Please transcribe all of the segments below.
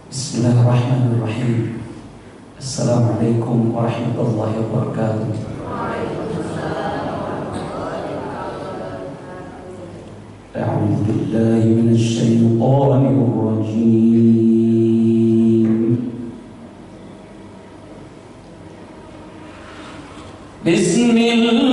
Bismillahirrahmanirrahim. Assalamualaikum warahmatullahi wabarakatuh. A'udzu billahi minasy syaithanir rajim. Bismillah.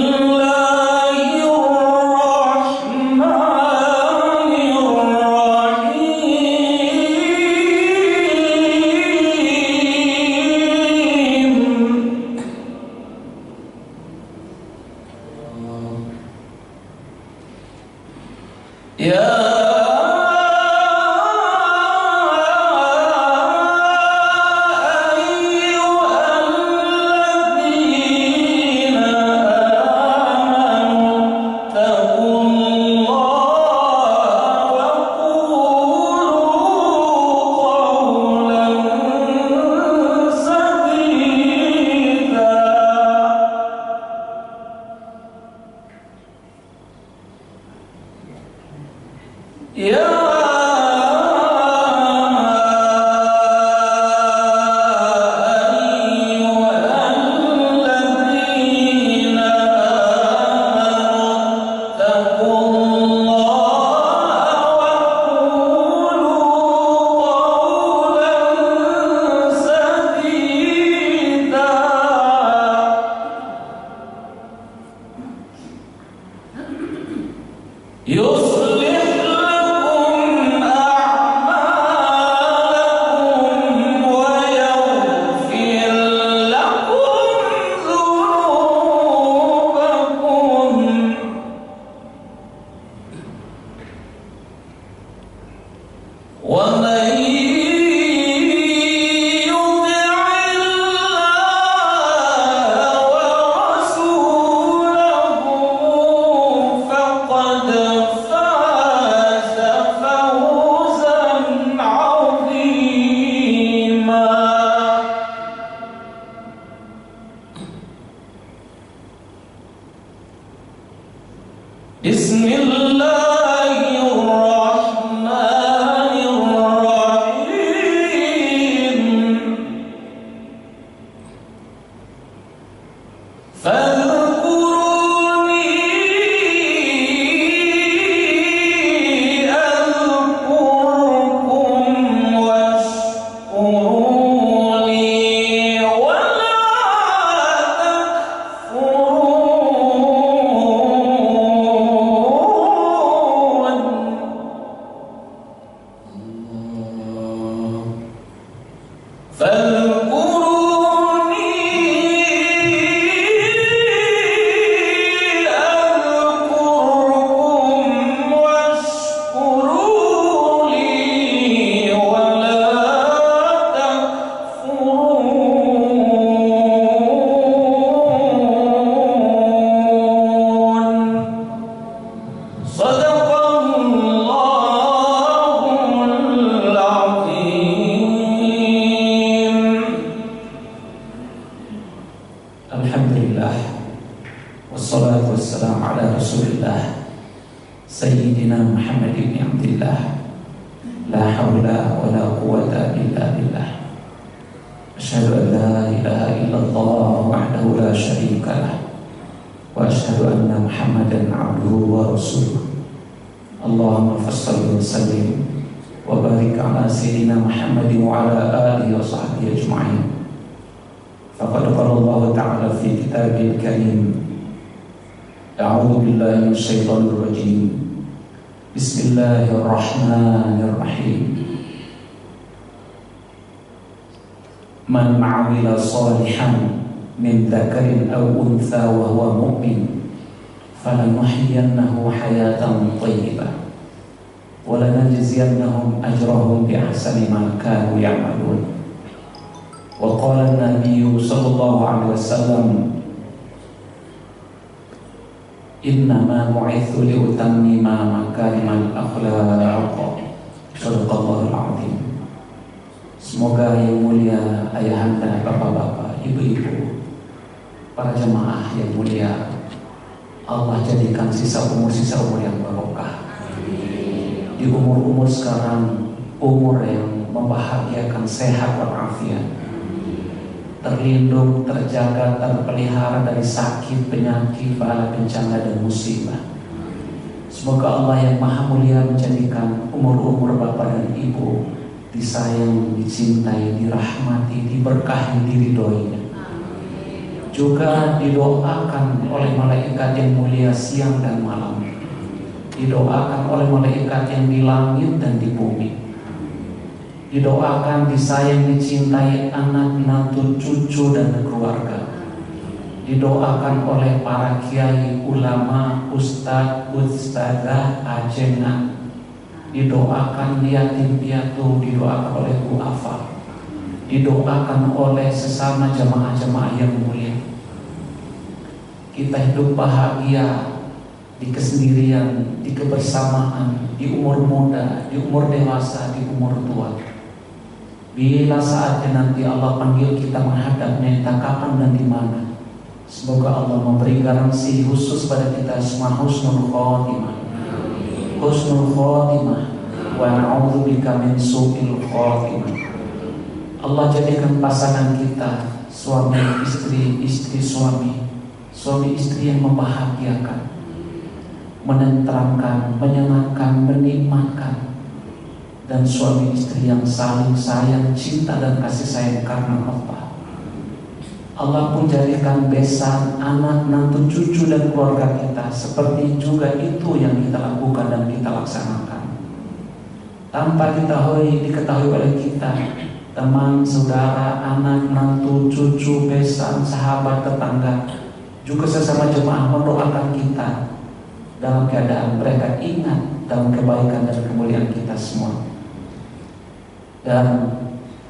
Bismillahirrahmanirrahim. Man 'amila shalihan min dzakarin aw untha wa huwa mu'min falanuhyiyannahu hayatan thayyibah wa lanajziyannahum ajrahum bi ahsani ma kanu ya'malun. Wa qala an-nabiyyu sallallahu alaihi wasallam, innama bu'itsu liutammima makarimal akhlaq. Shadaqallahul azim. Semoga yang mulia ayahanda, bapak-bapak, ibu-ibu, para jemaah yang mulia, Allah jadikan sisa umur yang barokah. Di umur-umur sekarang, umur yang membahagiakan, sehat walafiat, terlindung, terjaga, terpelihara dari sakit, penyakit, bala, bencana dan musibah. Semoga Allah yang Maha Mulia menjadikan umur-umur Bapak dan Ibu disayang, dicintai, dirahmati, diberkahi, diridhoinya. Juga didoakan oleh malaikat yang mulia siang dan malam, didoakan oleh malaikat yang di langit dan di bumi, didoakan, disayang, dicintai anak, menantu, cucu dan keluarga, didoakan oleh para kiai, ulama, ustadz, ustadzah, ajengan, didoakan yatim piatu, didoakan oleh duafa, didoakan oleh sesama jamaah-jamaah yang mulia. Kita hidup bahagia di kesendirian, di kebersamaan, di umur muda, di umur dewasa, di umur tua. Bila saatnya nanti Allah panggil kita menghadapnya, entah kapan dan di mana, semoga Allah memberi garansi khusus pada kita semua husnul khotimah. Husnul khotimah wa na'udzubika min su'il khotimah. Allah jadikan pasangan kita suami istri, istri suami, suami istri yang membahagiakan, menenteramkan, menyenangkan, menikmatkan, dan suami istri yang saling sayang, cinta dan kasih sayang karena Allah. Allah pun jadikan besan anak, menantu, cucu dan keluarga kita seperti juga itu yang kita lakukan dan kita laksanakan. Tanpa diketahui oleh kita, teman, saudara, anak, menantu, cucu, besan, sahabat, tetangga, juga sesama jemaah mendoakan kita dalam keadaan mereka ingat dalam kebaikan dan kemuliaan kita semua. Dan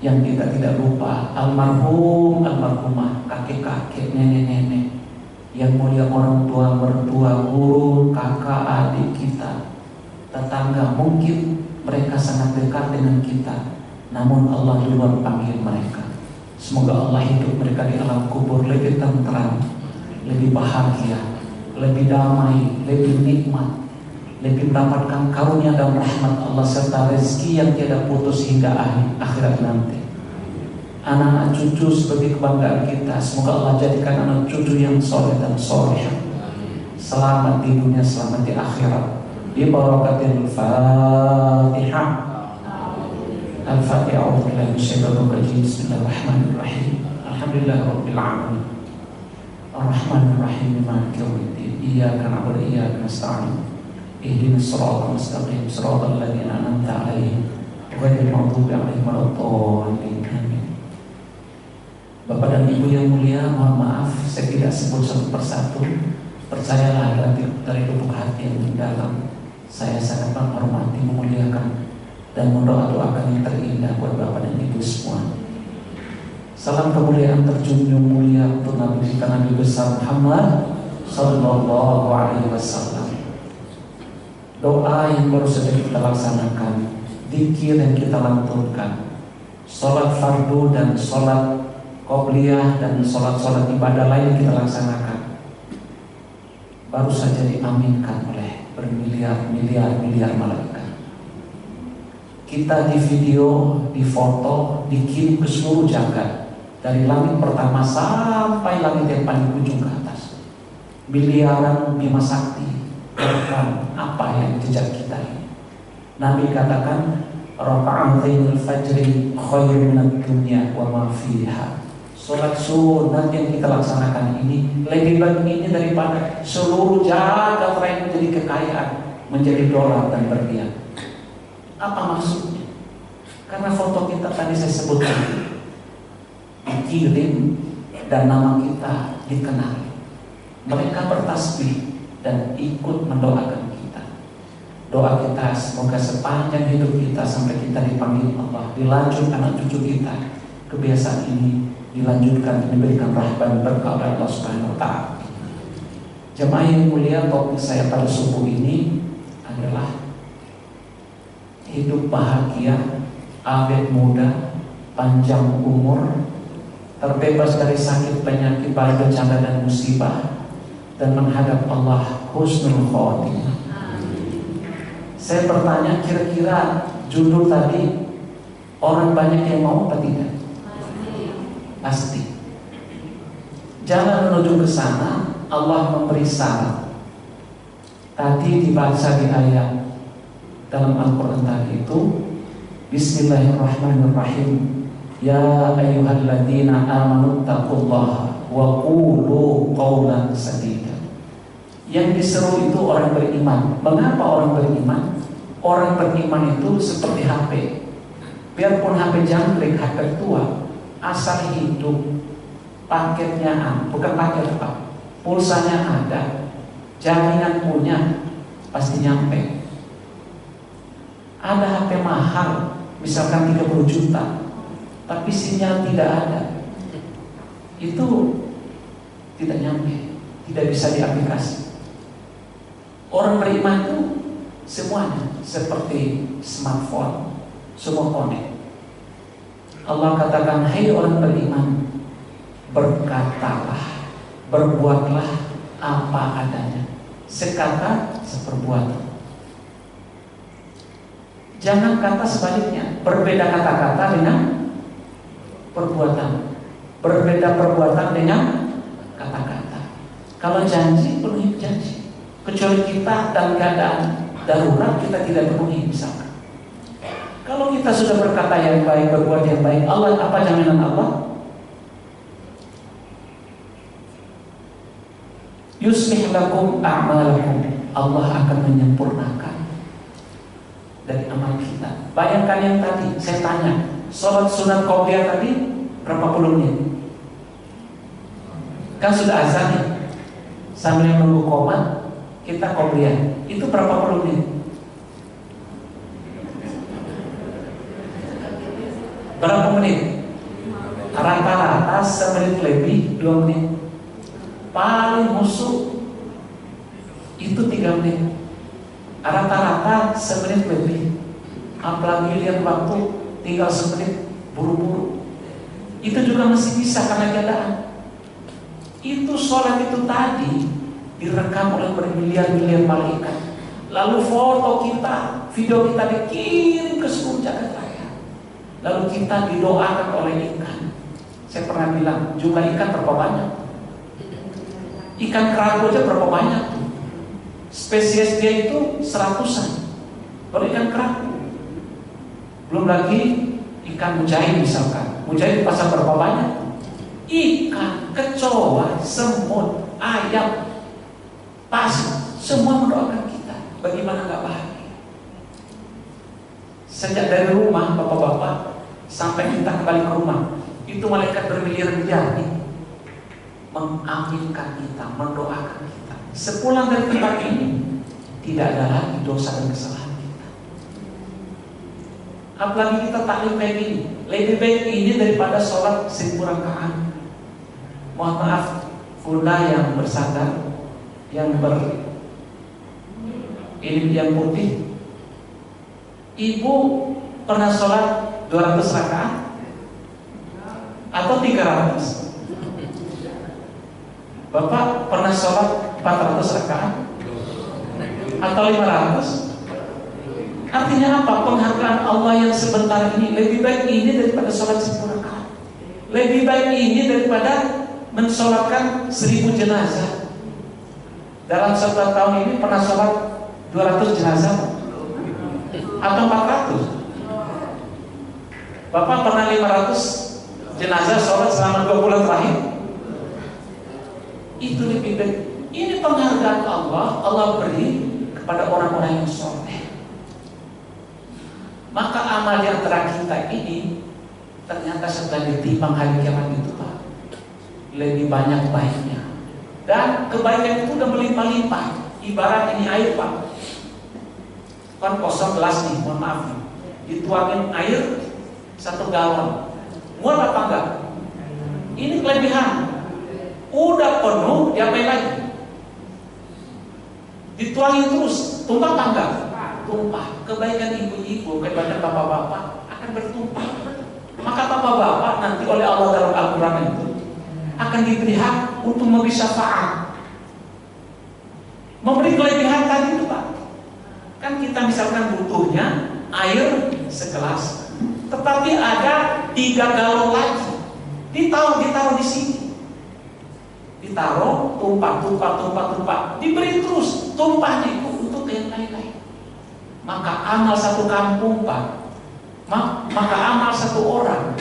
yang kita tidak lupa, almarhum, almarhumah, kakek-kakek, nenek-nenek, yang mulia orang tua, mertua, guru, kakak, adik kita, tetangga, mungkin mereka sangat dekat dengan kita, namun Allah duluan panggil mereka. Semoga Allah hidup mereka di alam kubur lebih tentram, lebih bahagia, lebih damai, lebih nikmat, lebih mendapatkan karunia dan rahmat Allah serta rezeki yang tidak putus hingga akhirat nanti. Anak-anak cucu sebagai kebanggaan kita, semoga Allah jadikan anak cucu yang soleh dan soleh, selamat di dunia, selamat di akhirat. Bi barakatil Fatihah. Al-Fatihah. A'udzubillahi minasyaitonir rajim. Bismillahirrahmanirrahim. Alhamdulillahirabbil alamin. Ar-Rahmanir Rahim. Maliki yaumiddin. Iyyaka na'budu wa iyyaka nasta'in. Ihdinas siratal mustaqim. Siratal ladzina an'amta 'alaihim ghairil maghdubi 'alaihim waladdallin. Amin. Bapak dan Ibu yang mulia, mohon maaf saya tidak sebut satu persatu. Percayalah dari lubuk hati yang dalam, saya sangat menghormati, memuliakan, dan mendoa-doakan yang terindah buat Bapak dan Ibu semua. Salam kemuliaan terjunjung mulia untuk Nabi kita, Nabi besar Muhammad Sallallahu Alaihi Wasallam. Doa yang baru saja kita laksanakan, zikir yang kita lantunkan, sholat fardu dan sholat qobliyah dan sholat-sholat ibadah lain yang kita laksanakan, baru saja diaminkan oleh bermiliar-miliar malaikat. Kita di video, di foto, dikirim ke seluruh jagat, dari langit pertama sampai langit yang paling ujung ke atas. Miliaran Bima Sakti merekam apa yang jejak kita ini. Nabi katakan, raka'atain al-fajri khairun minad dunya wa ma fiha. Sholat sunat yang kita laksanakan ini lebih baik ini daripada seluruh jagat raya menjadi kekayaan, menjadi dolar dan berlian. Apa maksudnya? Karena foto kita tadi saya sebutkan dikirim dan nama kita dikenal. Mereka bertasbih dan ikut mendoakan kita. Doa kita semoga sepanjang hidup kita sampai kita dipanggil Allah, dilanjut anak cucu kita, kebiasaan ini dilanjutkan, diberikan rahmat berkah oleh Allah Subhanahu wa Ta'ala. Jemaah yang mulia, topik saya pada subuh ini adalah hidup bahagia, awet muda, panjang umur, terbebas dari sakit, penyakit, bala, bencana dan musibah, dan menghadap Allah husnul khotimah. Saya bertanya, kira-kira judul tadi Orang banyak yang mau apa tidak? Pasti. Jangan menuju ke sana. Allah memberi syarat. Tadi dibaca di ayat dalam Al-Quran tadi itu, Bismillahirrahmanirrahim. Ya ayyuhalladzina amanu taqullaha wa qulu qawlan sadida. Yang diseru itu orang beriman. Mengapa orang beriman? Orang beriman itu seperti HP. Biarpun HP jangkrik, HP tua, asal hidup, paketnya bukan paket apa, pulsanya ada, jaminan punya, pasti nyampe. Ada HP mahal, misalkan 30 juta, tapi sinyal tidak ada, itu tidak nyampe, tidak bisa diaplikasi. Orang beriman itu semuanya seperti smartphone, semua connect. Allah katakan, hai orang beriman, berkatalah, berbuatlah apa adanya, sekata seperbuatan. Jangan kata sebaliknya, berbeda kata-kata dengan perbuatan, berbeda perbuatan dengan kata-kata. Kalau janji, penuhi janji. Kecuali kita dalam keadaan darurat, kita tidak penuhi misalkan. Kalau kita sudah berkata yang baik, berbuat yang baik, Allah, apa jaminan Allah? Yuslih lakum a'malakum. Allah akan menyempurnakan dari amal kita. Bayangkan yang tadi, saya tanya, sholat sunat qobliyah tadi berapa puluh menit? Kan sudah azan ya, sambil menunggu qomat kita qobliyah, itu berapa puluh menit? Berapa menit? Rata-rata semenit lebih, 2 menit. Paling musuh itu 3 menit. Rata-rata semenit lebih. Apalagi lihat waktu tinggal semenit, buru-buru. Itu juga masih bisa karena keadaan. Itu sholat itu tadi direkam oleh bermiliar-miliar malaikat. Lalu foto kita, video kita dikirim ke seluruh jagat raya. Lalu kita didoakan oleh ikan. Saya pernah bilang, jumlah ikan berapa banyak? Ikan kerapu aja berapa banyak? Spesies dia itu 100-an. Baru ikan kerapu. Belum lagi ikan mujair misalkan. Mujair pasang berapa banyak? Ikan, kecoa, semut, ayam, pasir, semua mendoakan kita. Bagaimana nggak bahagia? Sejak dari rumah bapak-bapak sampai kita kembali ke rumah, itu malaikat bermiliar-miliar nih mengaminkan kita, mendoakan kita. Sepulang dari tempat ini tidak ada lagi dosa dan kesalahan kita. Apalagi kita taklim kayak gini, lebih baik ini daripada sholat 1000 rakaat. Mohon maaf, Bunda yang bersadar, yang berilmu yang putih, Ibu pernah sholat 200 rakaat atau 300? Bapak pernah sholat 400 rakaat atau 500? Artinya apa? Penghargaan Allah yang sebentar ini lebih baik ini daripada sholat 1000 rakaat. Lebih baik ini daripada mensolatkan 1000 jenazah. Dalam 1 tahun ini pernah sholat 200 jenazah atau 400? Bapak pernah 500 jenazah sholat selama 2 bulan terakhir? Itu lebih baik. Ini penghargaan Allah, Allah beri kepada orang-orang yang soleh. Maka amal yang terakhir kita ini ternyata sedang ditimbang hari kiamat itu Pak, lebih banyak baiknya. Dan kebaikan itu udah melimpah-limpah. Ibarat ini air Pak, kan kosong gelas nih, mohon maaf nih, dituangin air 1 galon, muat apa enggak? Ini kelebihan. Udah penuh, diapain lagi? Dituangin terus, tumpah apa enggak? Tumpah. Kebaikan ibu-ibu, kebaikan bapak-bapak akan bertumpah. Maka bapak-bapak nanti oleh Allah dalam Al-Quran itu akan diberi hak untuk memberi syafaat, memberi kelebihan tadi itu Pak. Kan kita misalkan butuhnya air segelas, Tetapi ada 3 galon lagi. Ditaruh di sini. Ditaruh, tumpah. Diberi terus tumpahnya itu untuk yang lain-lain. Maka amal satu kampung, Pak. Maka amal satu orang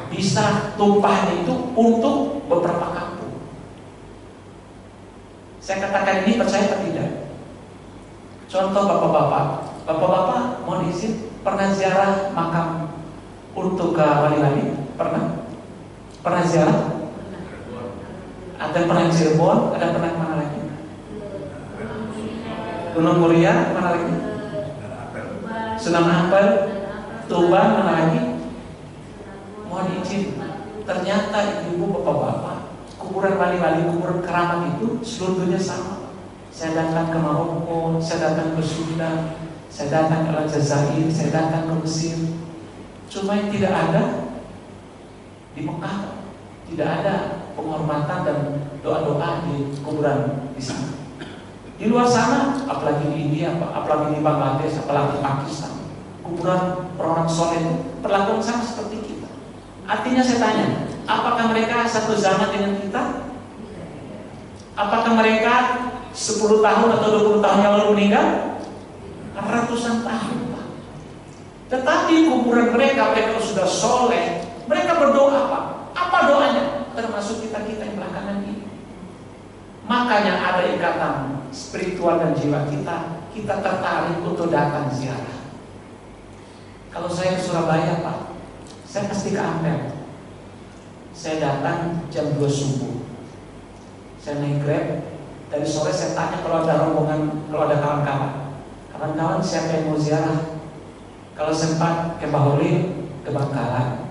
bisa tumpahnya itu untuk beberapa kampung. Saya katakan ini percaya atau tidak? Contoh bapak-bapak mohon izin, pernah ziarah makam untuk ke wali-wali? Pernah ziarah? Ada pernah Cirebon, ada pernah mana lagi? Gunung Muria, mana lagi? Sunan Ampel, Tuban, mana lagi? Mohon izin, ternyata ibu-ibu, bapak-bapak, kuburan wali-wali, kuburan keramat itu seluruhnya sama. Saya datang ke Maroko, saya datang ke Sudan, saya datang ke Aljazair, saya datang ke Mesir. Cuma yang tidak ada di Mekah, tidak ada penghormatan dan doa-doa di kuburan di sana. Di luar sana, apalagi di India, apalagi di Bangladesh, apalagi Pakistan, kuburan orang soleh itu perlakuan sama seperti kita. Artinya saya tanya, apakah mereka satu zaman dengan kita? Apakah mereka 10 tahun atau 20 tahun yang lalu meninggal? Ratusan tahun, Pak. Tetapi kuburan mereka sudah soleh, mereka berdoa, Pak. Apa doanya? Termasuk kita-kita yang belakangan ini. Makanya ada ikatan spiritual dan jiwa kita tertarik untuk datang ziarah. Kalau saya ke Surabaya, Pak, saya pasti ke Ampel. Saya datang jam 2 subuh. Saya naik Grab, dari sore saya tanya kalau ada rombongan, kalau ada kawan-kawan siapa yang mau ziarah. Kalau sempat ke Baholi, ke Bangkalan.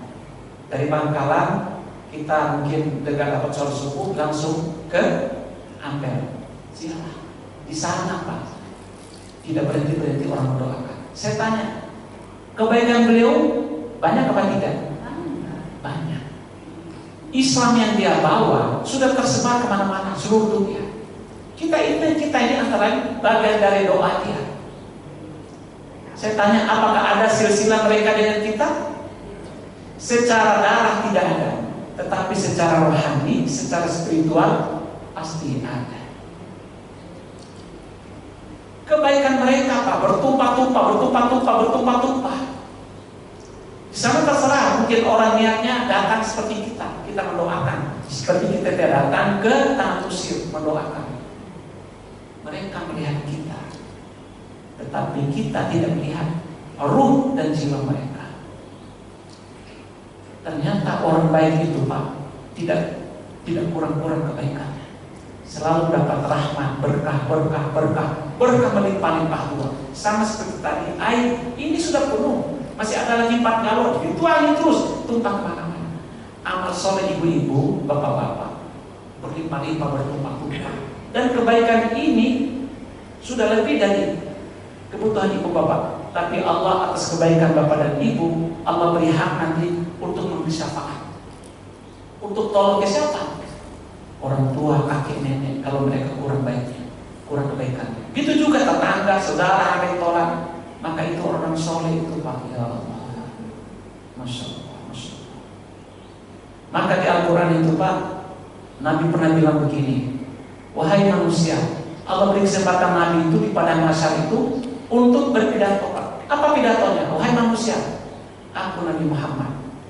Dari Bangkalan kita mungkin dengan dapat sholat subuh langsung ke Ampel ziarah. Di sana, Pak, tidak berhenti orang mendoakan. Saya tanya, kebaikan beliau banyak apa tidak? Banyak. Islam yang dia bawa sudah tersebar kemana-mana seluruh dunia. Kita ini antara bagian dari doa dia. Saya tanya, apakah ada silsilah mereka dengan kita? Secara darah tidak ada, tetapi secara rohani, secara spiritual pasti ada. Kebaikan mereka, Pak, bertumpah-tumpah. Di sana terserah, mungkin orang niatnya datang seperti kita mendoakan, seperti kita datang ke tanah Mesir mendoakan. Mereka melihat kita, tetapi kita tidak melihat ruh dan jiwa mereka. Ternyata orang baik itu, Pak, tidak kurang-kurang kebaikannya. Selalu dapat rahmat, berkah melimpah-limpah Tuhan. Sama seperti tadi, air ini sudah penuh, masih ada lagi 4 galon, dituangin terus, tumpah kemana-mana. Amal soleh ibu-ibu, bapak-bapak, berlimpah-limpah, bertumpah-tumpah. Dan kebaikan ini sudah lebih dari kebutuhan ibu bapak. Tapi Allah atas kebaikan bapak dan ibu, Allah beri hak nanti untuk memberi syafaat. Untuk tolong ke siapa? Orang tua, kakek, nenek, kalau mereka kurang baiknya, kurang kebaikannya. Gitu juga tetangga, saudara, ada yang tolak. Maka itu orang soleh itu, Pak. Ya Allah, Masya Allah. Maka di Al-Quran itu, Pak, Nabi pernah bilang begini, wahai manusia, Allah beri kesempatan Nabi itu di padang mahsyar itu untuk berpidato, Pak. Apa pidatonya? Wahai manusia, aku Nabi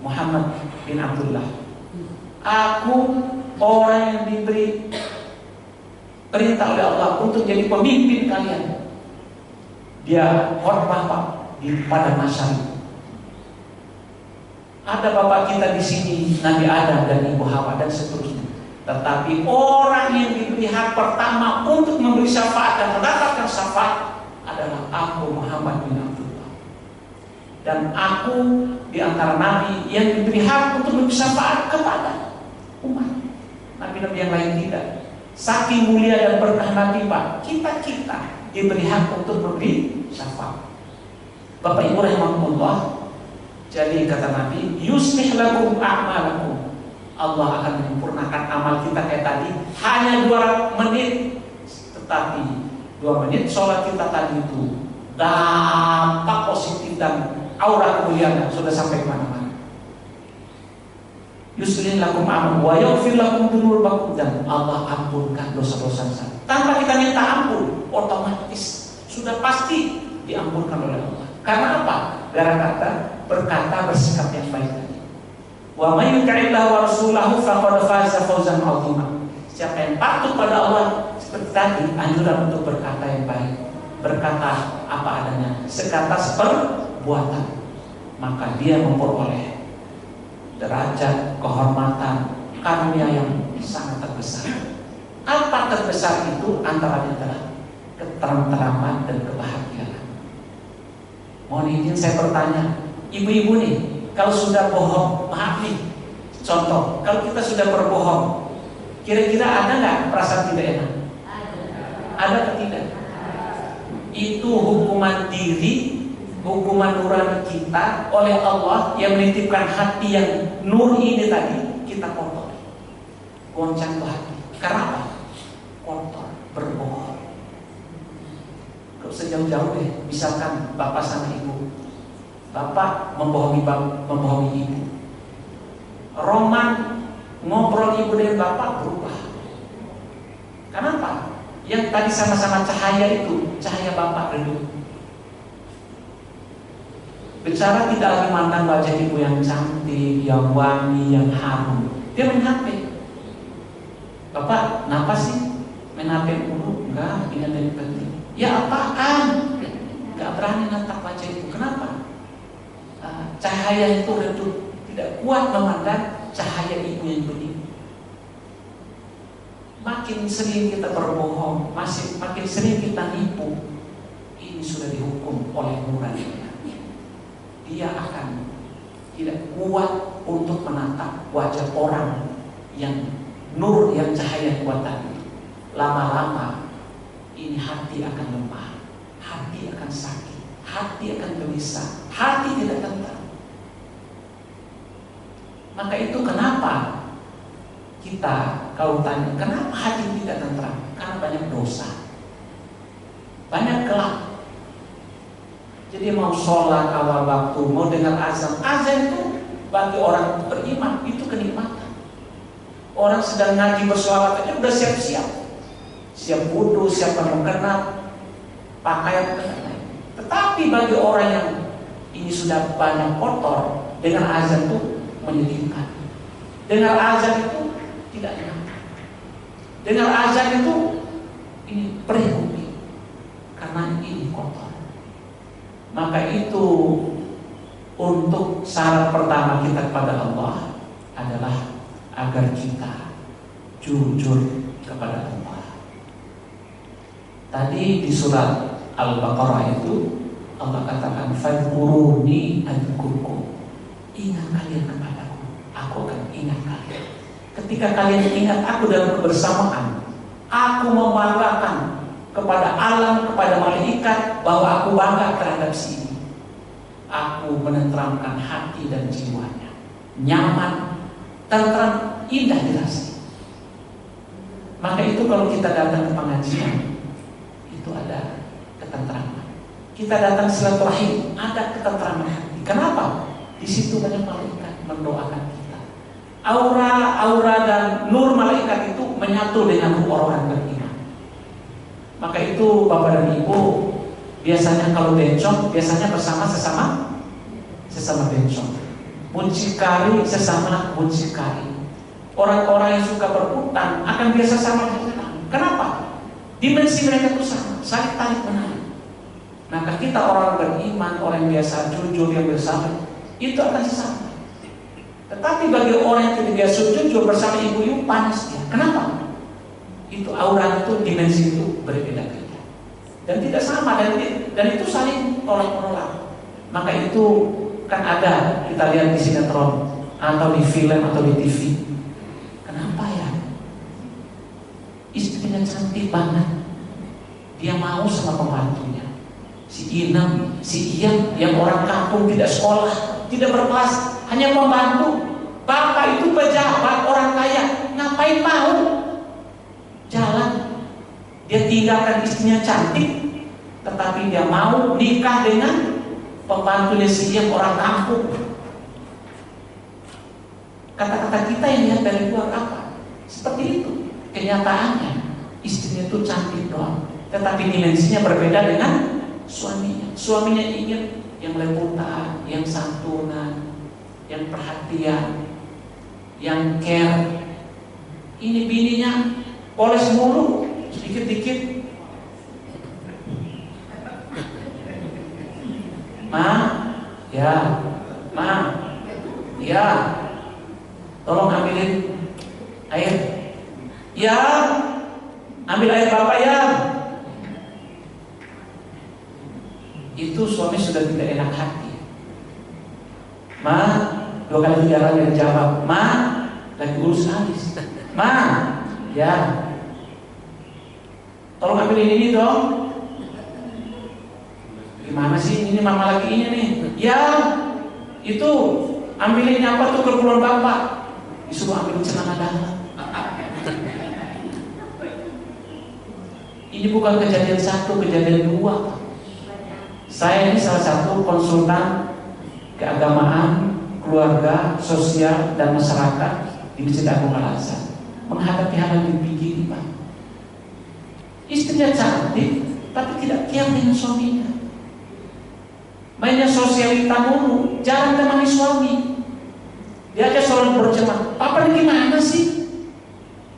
Muhammad bin Abdullah. Aku orang yang diberi perintah oleh Allah untuk jadi pemimpin kalian. Dia khotbah, Pak, di padang mahsyar itu. Ada bapak kita di sini, Nabi Adam dan Ibu Hawa dan seterusnya. Tetapi orang yang diberi hak pertama untuk memberi syafaat dan mendapatkan syafaat adalah aku Muhammad bin Abdullah. Dan aku di antara Nabi yang diberi hak untuk memberi syafaat kepada umat. Nabi-nabi yang lain tidak. Saking mulia dan berkah Nabi, Pak, kita diberi hak untuk memberi syafaat. Bapak Ibu rahimahumullah, jadi kata Nabi, yuslih lakum a'malakum. Allah akan menyempurnakan amal kita kayak tadi hanya 2 menit. Tetapi 2 menit sholat kita tadi itu dampak positif dan aura mulianya sudah sampai kemana-mana. Yuslih lakum a'malukum wa yaghfir lakum dzunubakum, dan Allah ampunkan dosa-dosa kita. Tanpa kita minta ampun, otomatis sudah pasti diampunkan oleh Allah. Karena apa? Gara-gara berkata bersikap yang baik tadi. Wa may yuti'illah wa rasulahu faqad faza fawzan 'azima. Siapa yang patuh pada Allah, seperti tadi anjuran untuk berkata yang baik, berkata apa adanya, sekata seperbuatan, maka dia memperoleh derajat, kehormatan, karunia yang sangat terbesar. Apa terbesar itu? Antara lain adalah ketenteraman dan kebahagiaan. Mohon izin saya bertanya, ibu-ibu nih, kalau sudah bohong, maaf nih, contoh, kalau kita sudah berbohong, kira-kira ada nggak perasaan tidak enak? Ada atau tidak? Itu hukuman diri, hukuman nurani kita oleh Allah yang menitipkan hati yang nur ini tadi, kita kotor, goncang tuh hati. Karena apa? Kotor, berbohong. Gak usah jauh-jauh deh. Misalkan bapak sama ibu, bapak membohongi ibu, roman ngobrol ibu dengan bapak berubah. Kenapa? Yang tadi sama-sama cahaya itu, cahaya bapak redup. Bicara tidak lagi mandang wajah ibu yang cantik, yang wangi, yang harum. Dia main HP. Bapak, kenapa sih main HP dulu? Enggak, ini ada yang penting. Ya apaan? Enggak berani natap wajah ibu. Kenapa? Cahaya itu redup, tidak kuat memandang cahaya ibu yang bening. Makin sering kita berbohong, makin sering kita nipu, ini sudah dihukum oleh nurani. Dia akan tidak kuat untuk menatap wajah orang yang nur, yang cahaya kuat tadi. Lama-lama ini hati akan lemah, hati akan sakit, hati akan gelisah, hati tidak tenang. Maka itu kenapa kita kalau tanya kenapa hati tidak tenang? Karena banyak dosa, banyak kelak. Jadi mau sholat awal waktu, mau dengar azan. Azan itu bagi orang beriman itu kenikmatan. Orang sedang ngaji bersolawat aja udah siap-siap, siap wudu, siap mengenap, pakaian lain. Tetapi bagi orang yang ini sudah banyak kotor, dengar azan itu menyedihkan. Dengar azan itu tidak enak. Dengar azan itu ini perih karena ini kotor. Maka itu untuk syarat pertama kita kepada Allah adalah agar kita jujur kepada Allah. Tadi di surat Al-Baqarah itu Allah katakan fadhkuruni adzkurkum. Ingat kalian kepadaku, aku akan ingat kalian. Ketika kalian ingat aku dalam kebersamaan, aku membanggakan kepada alam, kepada malaikat bahwa aku bangga terhadap sini. Aku menenteramkan hati dan jiwanya, nyaman, tentram, indah dirasa. Maka itu kalau kita datang ke pengajian, itu ada ketentraman. Kita datang silaturahim, ada ketentraman hati. Kenapa? Di situ banyak malaikat mendoakan kita. Aura dan nur malaikat itu menyatu dengan orang beriman. Maka itu Bapak dan Ibu, biasanya kalau bencong, biasanya bersama sesama bencong. Muncikari sesama muncikari. Orang-orang yang suka berutang akan biasa sama dengan. Kenapa? Dimensi mereka itu sama, saling tarik menarik. Maka kita orang beriman, orang yang biasa jujur, yang bersama, itu akan sesama. Tetapi bagi orang yang tidak biasa jujur bersama ibu-ibu, panas dia. Kenapa? Itu aura itu, dimensi itu berbeda-beda dan tidak sama, dan itu saling tolak-menolak. Maka itu kan ada, kita lihat di sinetron atau di film atau di TV. Kenapa ya istrinya cantik banget, dia mau sama pembantunya, si Inem, si Ian yang orang kampung, tidak sekolah, tidak berkelas, hanya pembantu. Bapak itu pejabat, orang kaya, ngapain mau jalan? Dia tinggalkan istrinya cantik, tetapi dia mau nikah dengan pembantunya si Iem orang kampung. Kata-kata kita yang lihat dari luar apa? Seperti itu. Kenyataannya istrinya itu cantik doang, tetapi dimensinya berbeda dengan suaminya. Suaminya ingin yang leputan, yang santunan, yang perhatian, yang care. Ini bininya poles mulu, sedikit-dikit. Ma, ya, ma, ya, tolong ambilin air. Ya, ambil air bapak ya. Itu suami sudah tidak enak hati. Ma, 2 kali 3 kali dia jawab. Ma, lagi urus habis. Ma, ya, tolong ambilin ini dong. Gimana sih ini mama lagi ini nih? Ya, itu ambilin apa tuh keperluan bapak. Disuruh ambil celana dalam. Ini bukan kejadian 1, kejadian 2. Saya ini salah satu konsultan keagamaan, keluarga, sosial, dan masyarakat di Masjid Agung Al-Azhar. Menghadapi hal yang begini, Pak. Istrinya cantik, tapi tidak care dengan suaminya. Mainnya sosialita mulu, jarang temani suami. Dia aja selalu berjemaah. Papa ini gimana sih?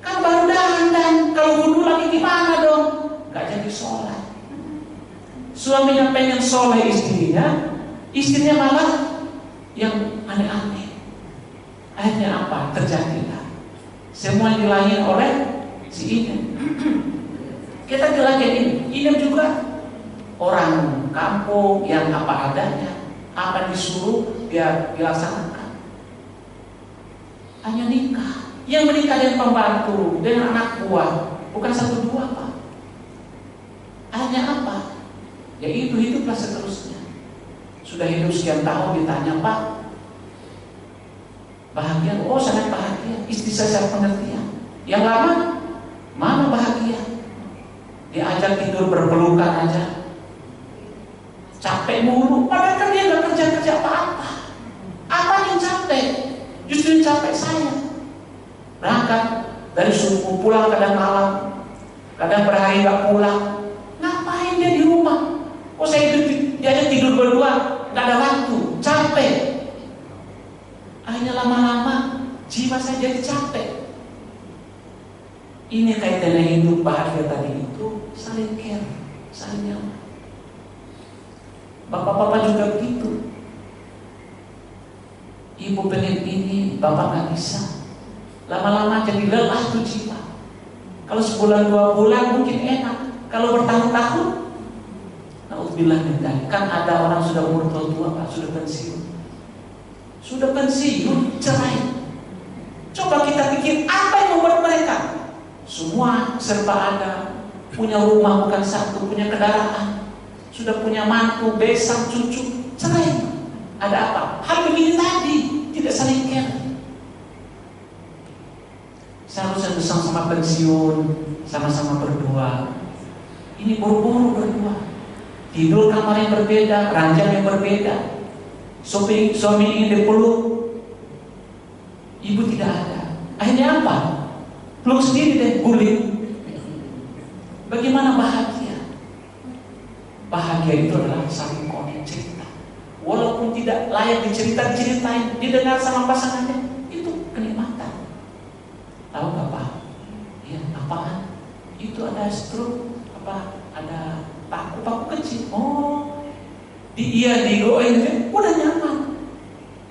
Kan baru dandan, kalau wudhu lagi gimana dong? Gak jadi sholat. Suaminya pengen soleh istrinya malah yang aneh-aneh. Akhirnya apa? Terjadilah semua dilayan oleh si Inem. Kita dilayan Inem juga orang kampung yang apa adanya, apa disuruh dia dilaksanakan. Hanya nikah. Yang menikah dengan pembantu, dengan anak buah, bukan 1 2 Pak. Hanya apa? Ya itu hiduplah seterusnya. Sudah hidup sekian tahun ditanya, Pak, bahagia? Oh sangat bahagia. Istri saya sangat pengertian. Yang lama, mana bahagia? Diajak tidur berpelukan aja. Capek mulu, padahal kan dia gak kerja apa-apa. Apa yang capek? Justru yang capek saya. Berangkat dari subuh, pulang kadang malam, kadang berhari gak pulang. Ngapain dia di rumah? Oh saya diajak tidur berdua, gak ada waktu, capek. Akhirnya lama-lama jiwa saya jadi capek. Ini kaitannya hidup bahagia tadi itu saling care, saling nyaman. Bapak-bapak juga begitu. Ibu pengen ini, bapak gak bisa. Lama-lama jadi lelah tuh jiwa. Kalau sebulan 2 bulan mungkin enak. Kalau bertahun-tahun, na'udzubillah min dzalik. Kan ada orang sudah umur tua Pak, sudah pensiun. Sudah pensiun, cerai. Coba kita pikir apa yang membuat mereka semua serba ada, punya rumah bukan 1, punya kendaraan, sudah punya mantu, besan, cucu, cerai. Ada apa? Hal begini tadi, tidak saling care. Seharusnya bersama-sama pensiun, sama-sama berdoa. Ini buru-buru berdua. Tidur kamar yang berbeda, ranjang yang berbeda. Suami ingin dipeluk, ibu tidak ada. Akhirnya apa? Peluk sendiri deh, guling. Bagaimana bahagia? Bahagia itu adalah saling connect cerita. Walaupun tidak layak diceritain, didengar sama pasangannya, itu kenikmatan. Tahu nggak Pak? Ya, apaan? Itu ada stroke, ada paku kecil. Oh, digoin, udah nyaman.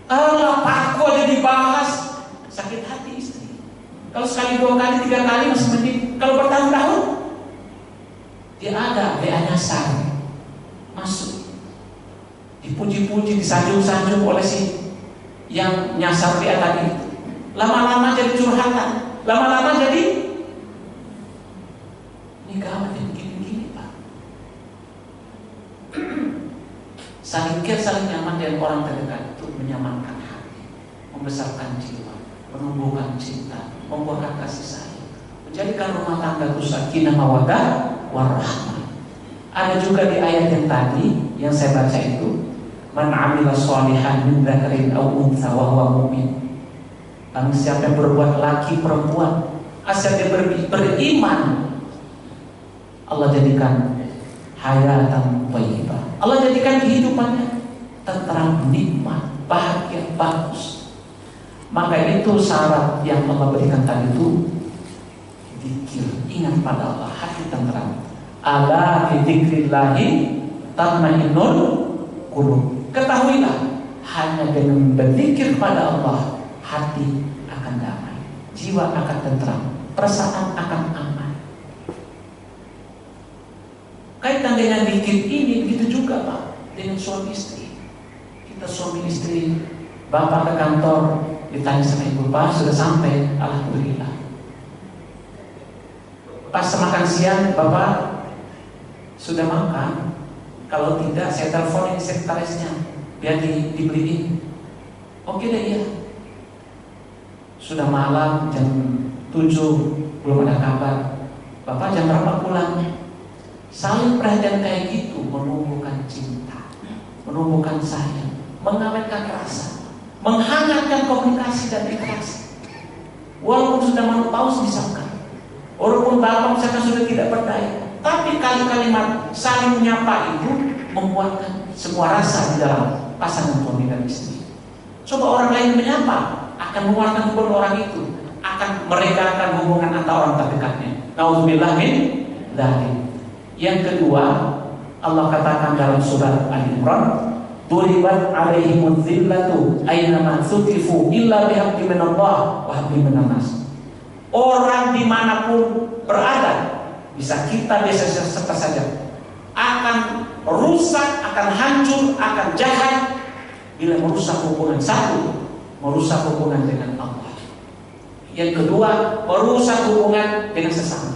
Allah, paku aja dibahas, sakit hati istri. Kalau sekali, 2 kali, 3 kali masih mending. Kalau bertahun-tahun, dia ada WA nyasar, masuk, dipuji-puji, disanjung-sanjung oleh si yang nyasar dia tadi. Lama-lama jadi curhatan, lama-lama jadi ini gawat yang begini-begini Pak. Saling care, saling nyaman dengan orang terdekat itu menyamankan hati, membesarkan jiwa, menumbuhkan cinta, membuahkan kasih sayang, menjadikan rumah tangga itu sakinah mawaddah warahmah. Ada juga di ayat yang tadi yang saya baca itu, Man 'amila sholihan min dzakarin aw untha wa huwa mu'min. Barang siapa yang berbuat laki perempuan, asal dia beriman, Allah jadikan hayatan thayyibah. Allah jadikan kehidupannya tenteram, nikmat, bahagia, bagus. Maka itu syarat yang Allah berikan tadi itu, zikir, ingat pada Allah, hati tenteram. Ala bi dzikrillahi tatmainnul qulub. Ketahuilah, hanya dengan berzikir kepada Allah, hati akan damai, jiwa akan tenteram, perasaan akan aman. Kaitan dengan zikir ini begitu juga Pak, dengan suami istri. Kita suami istri, bapak ke kantor, ditanya sama ibu, Pak sudah sampai, alhamdulillah. Pas makan siang, bapak sudah makan. Kalau tidak, saya teleponin sekretarisnya biar dibeliin. Oke deh, iya. Sudah malam jam 7 belum ada kabar. Bapak jam berapa pulang? Saling perhatian kayak gitu menumbuhkan cinta, menumbuhkan sayang, mengawetkan rasa, menghangatkan komunikasi dan interaksi. Walaupun sudah menopause misalkan, walaupun bapak misalkan sudah tidak berdaya, tapi kalimat saling menyapa itu membuatkan semua rasa di dalam pasangan suami dan istri. Coba orang lain menyapa, akan mengeluarkan hubungan orang itu, akan meredakan hubungan antara orang terdekatnya. Nauzubillah min dzalik. Yang kedua, Allah katakan dalam surat Al-Imran, "Duribat 'alaihimudz zillatu aynama suqifu illa bihaqqin minallah wa haqqin minan nas." Orang dimanapun berada, bisa kita, bisa siapa saja, akan rusak, akan hancur, akan jahat bila merusak hubungan. Satu, merusak hubungan dengan Allah. Yang kedua, merusak hubungan dengan sesama.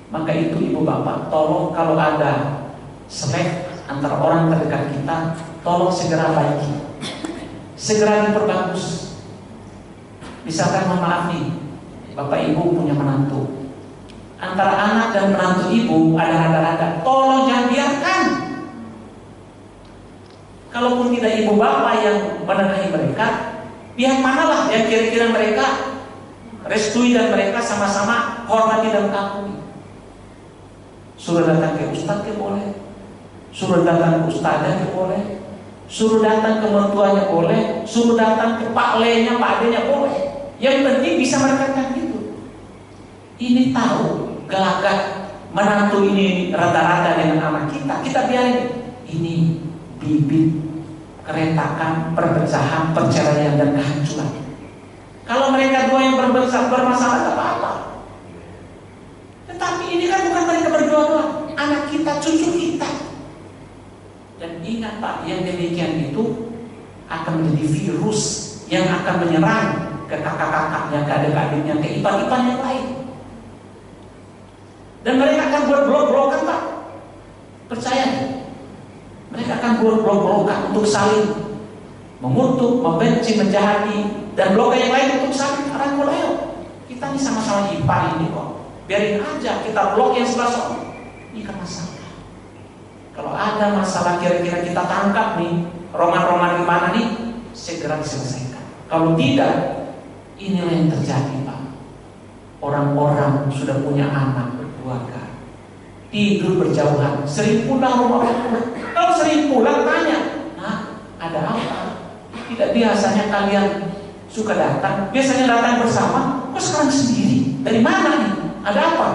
Maka itu ibu bapak, tolong kalau ada selek antara orang terdekat kita, tolong segera baiki, segera diperbagus. Misalkan mohon maaf nih, bapak ibu punya menantu, antara anak dan menantu ibu ada rada-rada, tolong jangan biarkan. Kalaupun tidak ibu bapak yang menengahi mereka, pihak manalah yang kira-kira mereka restui dan mereka sama-sama hormati dan mengakui. Suruh datang ke ustadz ya boleh, suruh datang ke ustadznya ya boleh, suruh datang ke mertuanya boleh, suruh datang ke pak lenya, pak adenya boleh. Yang penting bisa merekatkan gitu. Ini tahu gelagat menantu ini rata-rata dengan anak kita biarin. Ini bibit keretakan, perpecahan, perceraian dan kehancuran. Kalau mereka dua yang bermasalah tak apa-apa. Tetapi ini kan bukan mereka berdua doang, anak kita, cucu kita. Dan ingat Pak, yang demikian itu akan menjadi virus yang akan menyerang ke kakak-kakaknya, ke adik-adiknya, ke ipar-ipar yang lain. Dan mereka akan buat blok-blokan Pak. Percaya nih, mereka akan buat blok-blokan untuk saling mengutuk, membenci, menjahati, dan blok yang lain untuk saling rangkul. Kita ini sama-sama ipar ini kok. Biarin aja kita blok yang sebelah sana. Ini kan masalah. Kalau ada masalah kira-kira kita tangkap nih, roman-roman gimana nih, segera diselesaikan. Kalau tidak, inilah yang terjadi Pak. Orang-orang sudah punya anak, berkeluarga, tidur berjauhan, sering pulang rumah orang. Kalau sering pulang tanya, nah ada apa? Tidak biasanya kalian suka datang, biasanya datang bersama, kok sekarang sendiri? Dari mana nih? Ada apa?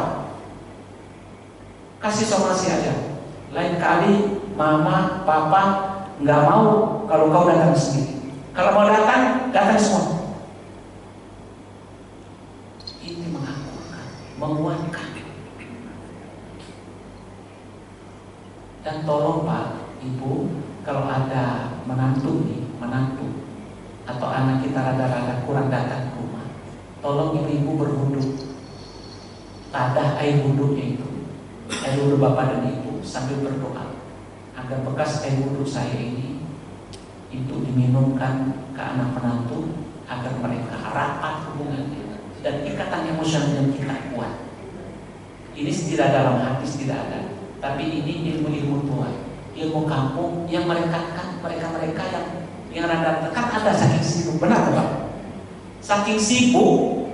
Kasih somasi aja. Lain kali mama, papa nggak mau kalau kau datang sendiri. Kalau mau datang, datang semua. Ini mengakukan, menguatkan. Dan tolong Pak, Ibu, kalau ada menantu atau anak kita rada-rada kurang datang ke rumah, tolong ibu-ibu berwudu. Tadah air wudhunya itu, air wudhu bapak dan ibu, sambil berdoa agar bekas air wudhu saya ini itu diminumkan ke anak menantu agar mereka rapat hubungannya dan ikatan emosional yang kita kuat. Ini tidak dalam hati, tidak ada, tapi ini ilmu-ilmu tua, ilmu kampung yang merekatkan yang rada tekan ada saking sibuk, benar Pak? Saking sibuk,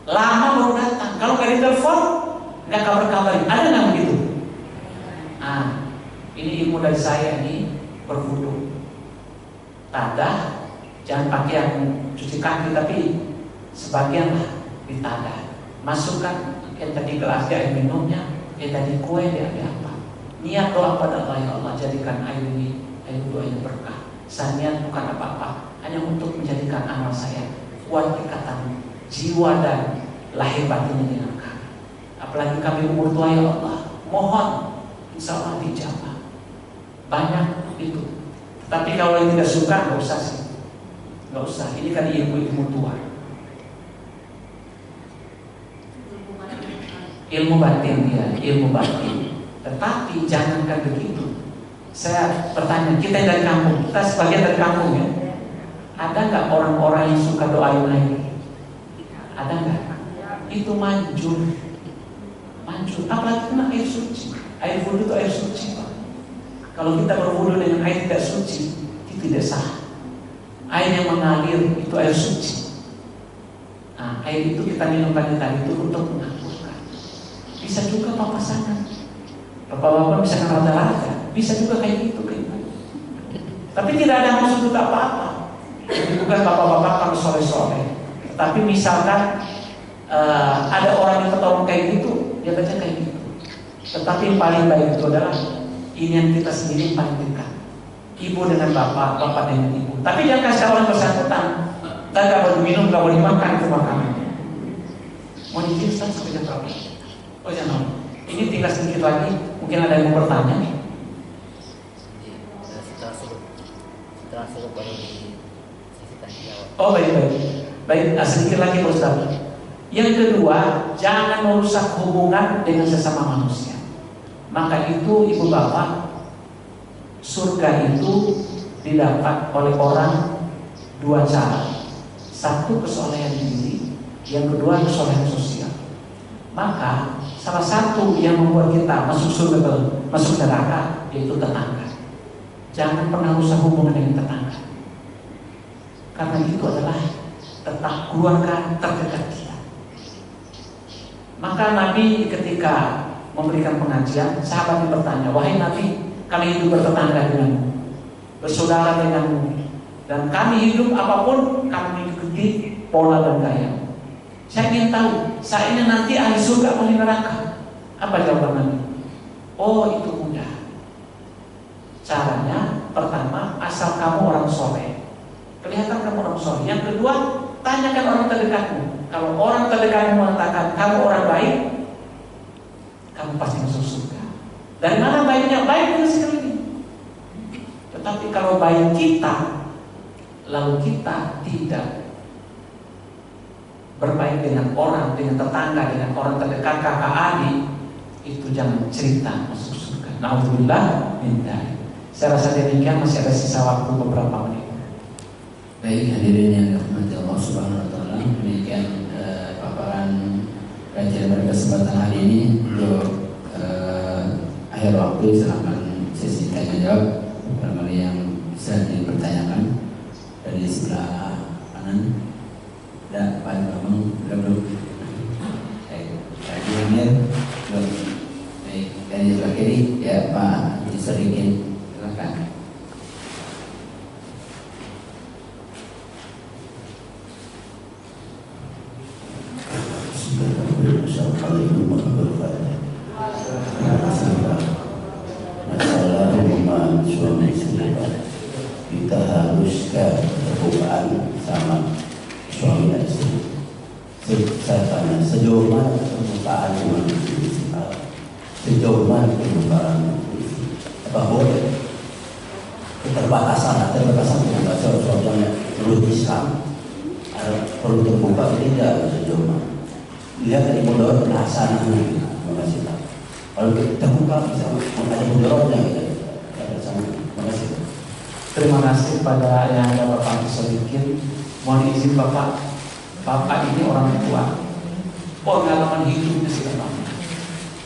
lama baru datang. Kalau nggak ditelepon, nggak kabar-kabarin. Ada nggak begitu? Ini ilmu dari saya ini berwudu. Tadah, jangan pakai yang cuci kaki, tapi sebagian lah ditadah. Masukkan yang tadi gelas air minumnya, yang tadi kue dia apa? Niat doa pada Allah, ya Allah jadikan air ini, air wudu ini berkah. Saya niat bukan apa-apa, hanya untuk menjadikan amal saya kuat ikatan jiwa dan lahir batinnya dengan kami. Apalagi kami umur tua, ya Allah, mohon insya Allah dijabah. Banyak itu. Tapi kalau yang tidak suka nggak usah sih, nggak usah. Ini kan ilmu tua. Ilmu batin ya, ilmu batin. Tetapi jangankan begitu. Saya bertanya, kita yang dari kampung, kita sebagian dari kampung ya. Ada nggak orang-orang yang suka doain air? Ada nggak? Itu manjur. Apalagi kena air suci. Air wudu itu air suci, Pak. Kalau kita berwudu dengan air tidak suci, itu tidak sah. Air yang mengalir itu air suci. Nah, air itu kita minum tadi itu untuk menghapuskan. Bisa juga papasan. Bapak-bapak bisa kan rata-rata, bisa juga kayak gitu. Tapi tidak ada maksud untuk apa-apa. Jadi bukan bapak-bapak kalau sore-sore. Tapi misalkan ada orang yang ketemu kayak gitu, dia baca kayak gitu. Tetapi yang paling baik itu adalah ini yang kita sendiri paling dekat. Ibu dengan bapak, bapak dengan ibu. Tapi jangan kasih orang bersangkutan. Kita gak boleh minum, gak boleh makan itu makanan. Mau izin Ustaz sampai jam berapa? Oh jangan. Ini tinggal sedikit lagi. Mungkin ada yang mau bertanya nih. Setelah suruh baru disisihkan jawab. Oh baik. Sedikit lagi Ustaz. Yang kedua, jangan merusak hubungan dengan sesama manusia. Maka itu ibu bapak, surga itu didapat oleh orang dua cara. Satu kesolehan diri, yang kedua kesolehan sosial. Maka salah satu yang membuat kita masuk surga, masuk neraka, yaitu tetangga. Jangan pernah rusak hubungan dengan tetangga, karena itu adalah keluarga terdekat kita. Maka Nabi ketika memberikan pengajian, sahabat bertanya, wahai Nabi, kami hidup bertetangga denganmu, bersaudara denganmu, dan kami hidup apapun kami mengikuti pola dan gaya. Saya ingin tahu, saya ini nanti ahli surga atau neraka? Apa jawaban Nabi? Oh, itu mudah. Caranya, pertama, asal kamu orang soleh, kelihatan kamu orang soleh. Yang kedua, tanyakan orang terdekatmu. Kalau orang terdekatmu mengatakan kamu orang baik, kamu pasti masuk surga. Dari mana baiknya? Baik dengan sekeliling. Tetapi kalau baik kita, lalu kita tidak berbaik dengan orang, dengan tetangga, dengan orang terdekat, kakak adik, itu jangan cerita masuk surga. Alhamdulillah, minta. Saya rasa demikian, masih ada sisa waktu beberapa menit. Baik, hadirin yang dirahmati Allah Subhanahu wa taala, demikian paparan kajian pada kesempatan hari ini. Untuk akhir waktu silakan sesi tanya jawab barangkali yang bisa dipertanyakan. Dari sebelah kanan ada Pak Bambang, belum. Lagi Amir, belum. Baik, dari sebelah kiri ya Pak Diserikin, silakan. Assalamualaikum warahmatullahi wabarakatuh. Masalah hubungan suami istri, kita haruskan hubungan sama suami dan istri. Saya tanya, sejauh mana kebukaan suami istri? Sejauh mana kebukaan istri? Apa boleh? Keterbatasan dengan bahasa suaminya menurut Islam perlu terbuka tidak sejauh mana? Lihat dari mudarat hasanah. Terima kasih Pak. Kalau kita terbuka bisa ada mudaratnya kita. Terima kasih. Terima kasih pada yang ada Bapak sedikit. Mohon izin Bapak ini orang tua, pengalaman hidupnya sudah lama.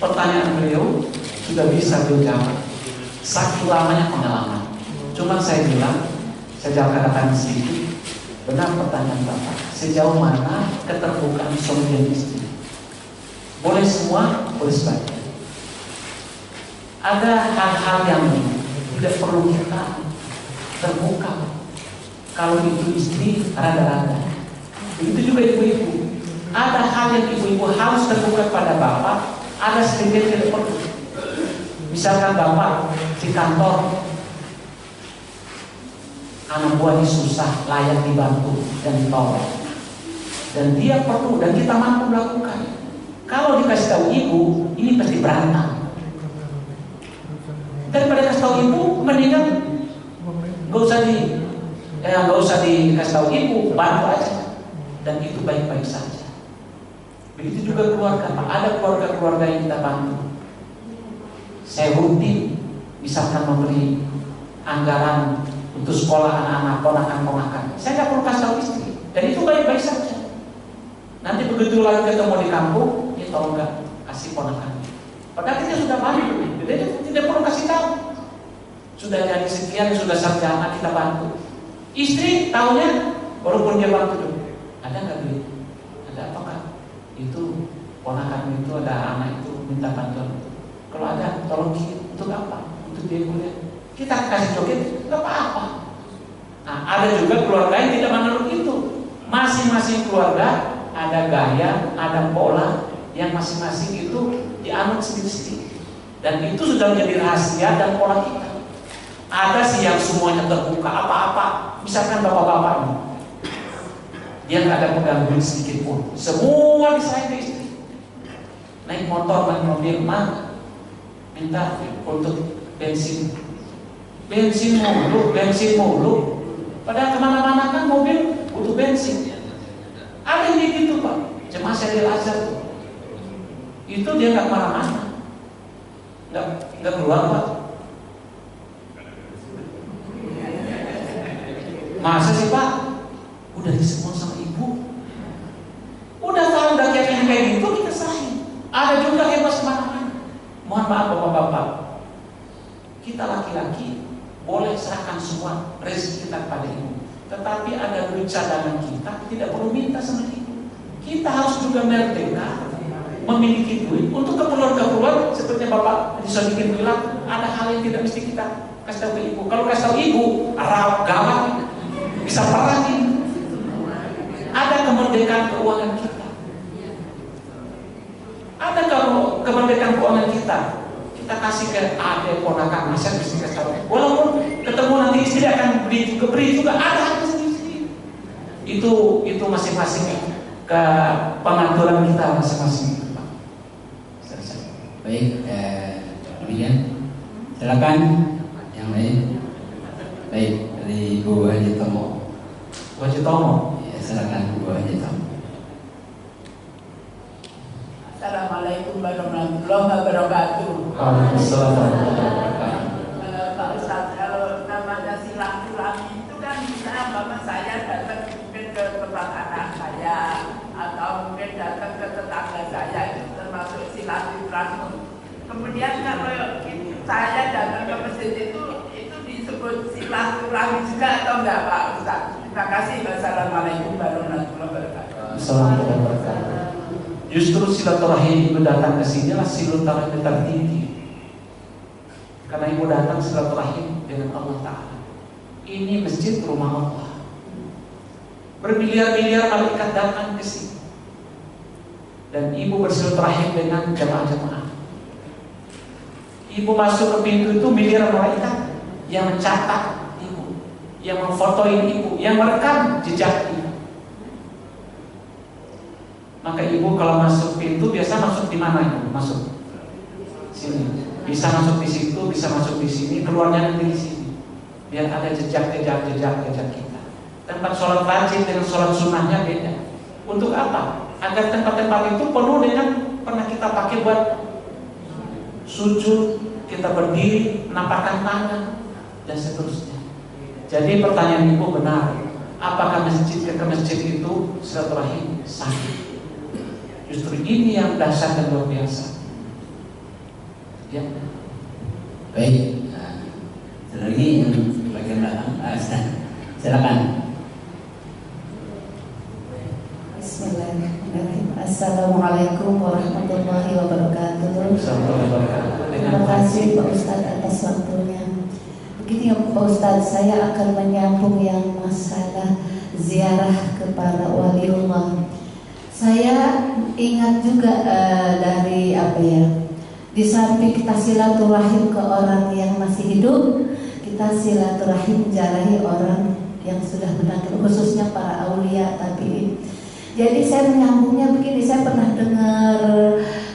Pertanyaan beliau sudah bisa beliau jawab. Saking lamanya pengalaman. Cuma saya bilang Saya katakan sedikit. Benar pertanyaan Bapak. Sejauh mana keterbukaan suami dan istri? Boleh semua, boleh sebagian. Ada hal-hal yang tidak perlu kita terbuka. Kalau itu istri, rada-rada. Begitu juga ibu-ibu. Ada hal yang ibu-ibu harus terbuka pada bapak, ada sedikit tidak perlu. Misalkan bapak di kantor, anak buahnya susah, layak dibantu dan ditolong, dan dia perlu dan kita mampu melakukan. Kalau dikasih tahu ibu, ini pasti berantem. Daripada kasih tahu ibu, mendingan nggak usah dikasih tahu ibu, bantu aja, dan itu baik-baik saja. Begitu juga keluarga, Pak. Ada keluarga-keluarga yang kita bantu. Saya rutin, misalkan memberi anggaran untuk sekolah anak-anak, ponakan-ponakan. Saya nggak perlu kasih tahu istri, dan itu baik-baik saja. Nanti begitu lagi ketemu di kampung, dia tolong nggak kasih ponakan. Padahal kita sudah bantu, jadi tidak perlu kasih tahu. Sudah jadi sekian, sudah sarjana kita bantu. Istri tahunya, walaupun dia bantu dulu. Ada nggak duit? Ada apakah? Itu ponakan itu ada anak itu minta bantuan. Kalau ada, tolong kirim. Untuk apa? Untuk dia kuliah. Kita kasih joget, nggak apa-apa. Nah, ada juga keluarga yang tidak menurut itu. Masing-masing keluarga ada gaya, ada pola yang masing-masing itu dianut sendiri-sendiri. Dan itu sudah menjadi rahasia dan pola kita. Ada sih yang semuanya terbuka apa-apa. Misalkan bapak-bapak ini, dia nggak ada pegang duit sedikit pun. Semua diserahin ke istri. Naik motor, naik mobil, minta untuk bensin. Bensin mulu. Padahal kemana-mana kan mobil butuh bensin. Ada yang gitu Pak. Jemaah Syariah Al-Azhar tuh. Itu dia nggak kemana-mana, nggak keluar Pak. Masa sih Pak? Udah disebut sama ibu. Udah tahu udah kayak gitu kita serahin. Ada juga yang pas kemana-mana. Mohon maaf bapak-bapak. Kita laki-laki boleh serahkan semua rezeki kita kepada ibu. Tetapi ada duit cadangan kita tidak perlu minta sama ibu. Kita harus juga merdeka memiliki duit untuk keperluan-keperluan seperti Bapak Sodikin bilang, ada hal yang tidak mesti kita kasih tahu ke ibu. Kalau kasih tahu ibu, gawat, bisa perang ini. Ada kemerdekaan keuangan kita. Ada kalau kemerdekaan keuangan kita kasih ke adik ponakan, masa mesti kasih tahu. Walaupun ketemu nanti istri akan beri juga ada hal sendiri. Itu masing-masing ke pengaturan kita masing-masing. Baik, demikian. Silakan yang lain. Baik, dari Bu Haji Tomo. Bu Haji Tomo. Ya, silakan Bu Haji Tomo. Assalamualaikum warahmatullahi wabarakatuh. Waalaikumsalam warahmatullahi wabarakatuh. Pak Ustadz, kalau namanya silaturahmi itu kan bisa bapak saya datang mungkin ke tempat anak saya atau mungkin datang ke tetangga saya, itu termasuk silaturahmi. Kemudian kalau saya datang ke masjid itu disebut silaturahmi juga atau enggak Pak Ustadz? Terima kasih. Wassalamualaikum warahmatullahi wabarakatuh. Assalamualaikum warahmatullahi wabarakatuh. Justru silaturahim itu datang ke sini adalah silaturahim tertinggi. Karena ibu datang silaturahim dengan Allah Ta'ala. Ini masjid rumah Allah. Bermiliar-miliar malaikat datang ke sini. Dan ibu bersilaturahim dengan jamaah-jamaah. Ibu masuk ke pintu itu miliar malaikat yang mencatat ibu, yang memfotoin ibu, yang merekam jejak ibu. Maka ibu kalau masuk pintu biasa masuk di mana ibu? Masuk sini. Bisa masuk di situ, bisa masuk di sini, keluarnya nanti di sini. Biar ada jejak kita. Tempat sholat wajib dengan sholat sunnahnya beda. Untuk apa? Agar tempat-tempat itu penuh dengan pernah kita pakai buat sujud, kita berdiri, menampakkan tangan dan seterusnya. Jadi pertanyaan ibu benar. Apakah masjid ke masjid itu silaturahim sah? Justru ini yang dahsyat dan luar biasa. Ya. Baik. Lagi yang bagian belakang. Silakan. Bismillahirrahmanirrahim. Assalamualaikum warahmatullahi wabarakatuh. Terima kasih Pak Ustadz atas waktunya. Begini ya Pak Ustadz, saya akan menyambung yang masalah ziarah kepada waliullah. Saya ingat juga dari di samping kita silaturahim ke orang yang masih hidup, kita silaturahim jarahi orang yang sudah meninggal, khususnya para aulia tabiin. Jadi saya menyambungnya begini, saya pernah dengar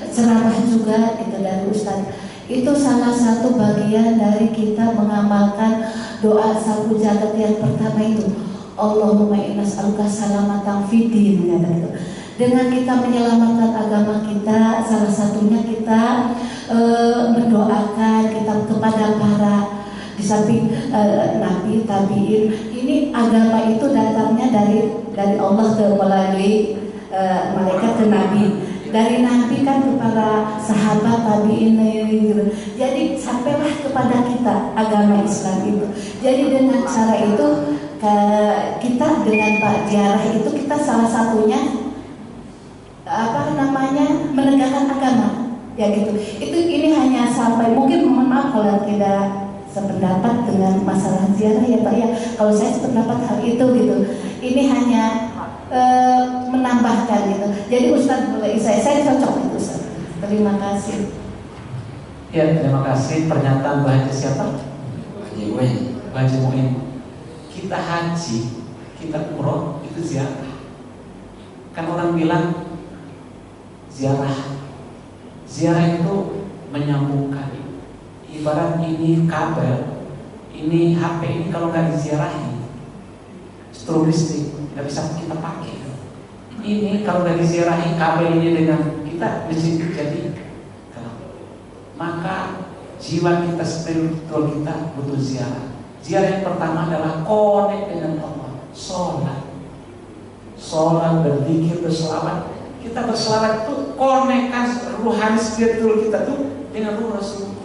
ceramah juga gitu dari Ustadz. Itu salah satu bagian dari kita mengamalkan doa sapu jagat yang pertama itu, Allahumma inna nas'aluka salamatan fid din, gitu. Dengan kita menyelamatkan agama kita, salah satunya kita mendoakan kita kepada para di samping nabi tabiin. Ini agama itu datangnya dari Allah melalui malaikat ke nabi, dari nabi kan kepada sahabat tabiin gitu. Jadi sampailah kepada kita agama Islam itu. Jadi dengan cara itu kita dengan Pak ziarah itu kita salah satunya menegakkan agama ya gitu. Ini hanya sampai, mungkin mohon maaf kalau tidak sependapat dengan masalah ziarah ya Pak ya. Kalau saya sependapat hal itu gitu. Ini hanya menambahkan gitu. Jadi Ustadz boleh saya cocok itu Ustaz. Terima kasih. Ya, terima kasih. Pernyataan Bu Haji siapa? Bu Haji Muin. Kita haji, kita umroh itu ziarah. Kan orang bilang ziarah itu menyambungkan. Ibarat ini kabel, ini HP ini kalau nggak diziarahi, strum listrik nggak bisa kita pakai. Ini kalau nggak diziarahi kabel ini dengan kita mesti jadi. Maka jiwa kita, spiritual kita butuh ziarah. Ziarah yang pertama adalah connect dengan Allah, sholat, berzikir, berselawat. Kita berselawat itu konekkan ruhani spiritual kita tuh dengan ruh Rasulullah.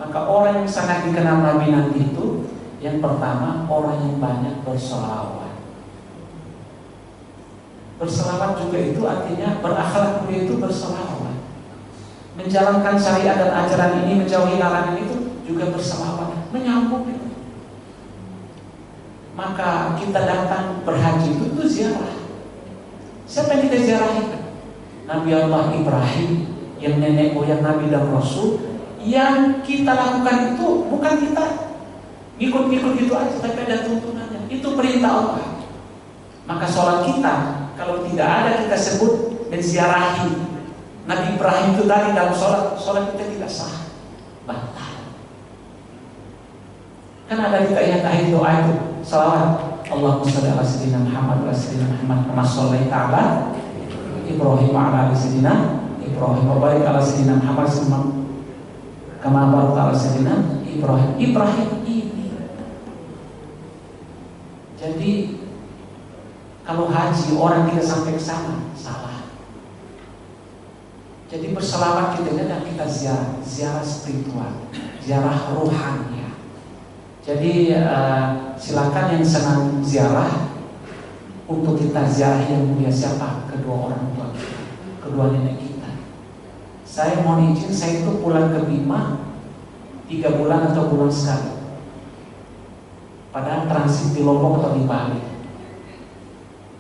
Maka orang yang sangat dikenal Nabi nanti itu yang pertama orang yang banyak berselawat. Berselawat juga itu artinya berakhlak mulia itu berselawat. Menjalankan syariat dan ajaran ini, menjauhi larangan itu juga berselawat, menyambung itu. Maka kita datang berhaji itu ziarah. Siapa yang kita ziarahi? Nabi Allah Ibrahim, yang nenek moyang Nabi dan Rasul. Yang kita lakukan itu bukan kita ikut-ikut itu aja, tapi ada tuntunannya. Itu perintah Allah. Maka sholat kita kalau tidak ada kita sebut menziarahi Nabi Ibrahim itu tadi dalam sholat kita tidak sah, batal. Kan ada kita ingat akhir doa itu, salawat Allahumma shalli ala sayyidina Muhammad wa sayyidina Muhammad kama shallaita ala Ibrahim wa ala sayyidina Ibrahim wa barik ala sayyidina Muhammad kama barakta ala sayyidina Ibrahim ini. Jadi kalau haji orang tidak sampai ke sana salah. Jadi berselawat kita dan kita ziarah spiritual, ziarah rohani. Jadi silakan yang senang ziarah untuk kita ziarah yang mulia siapa? Kedua orang tua kita, kedua nenek kita. Saya mohon izin, saya itu pulang ke Bima 3 bulan atau bulan sekali. Padahal transit di Lombok atau di Bali.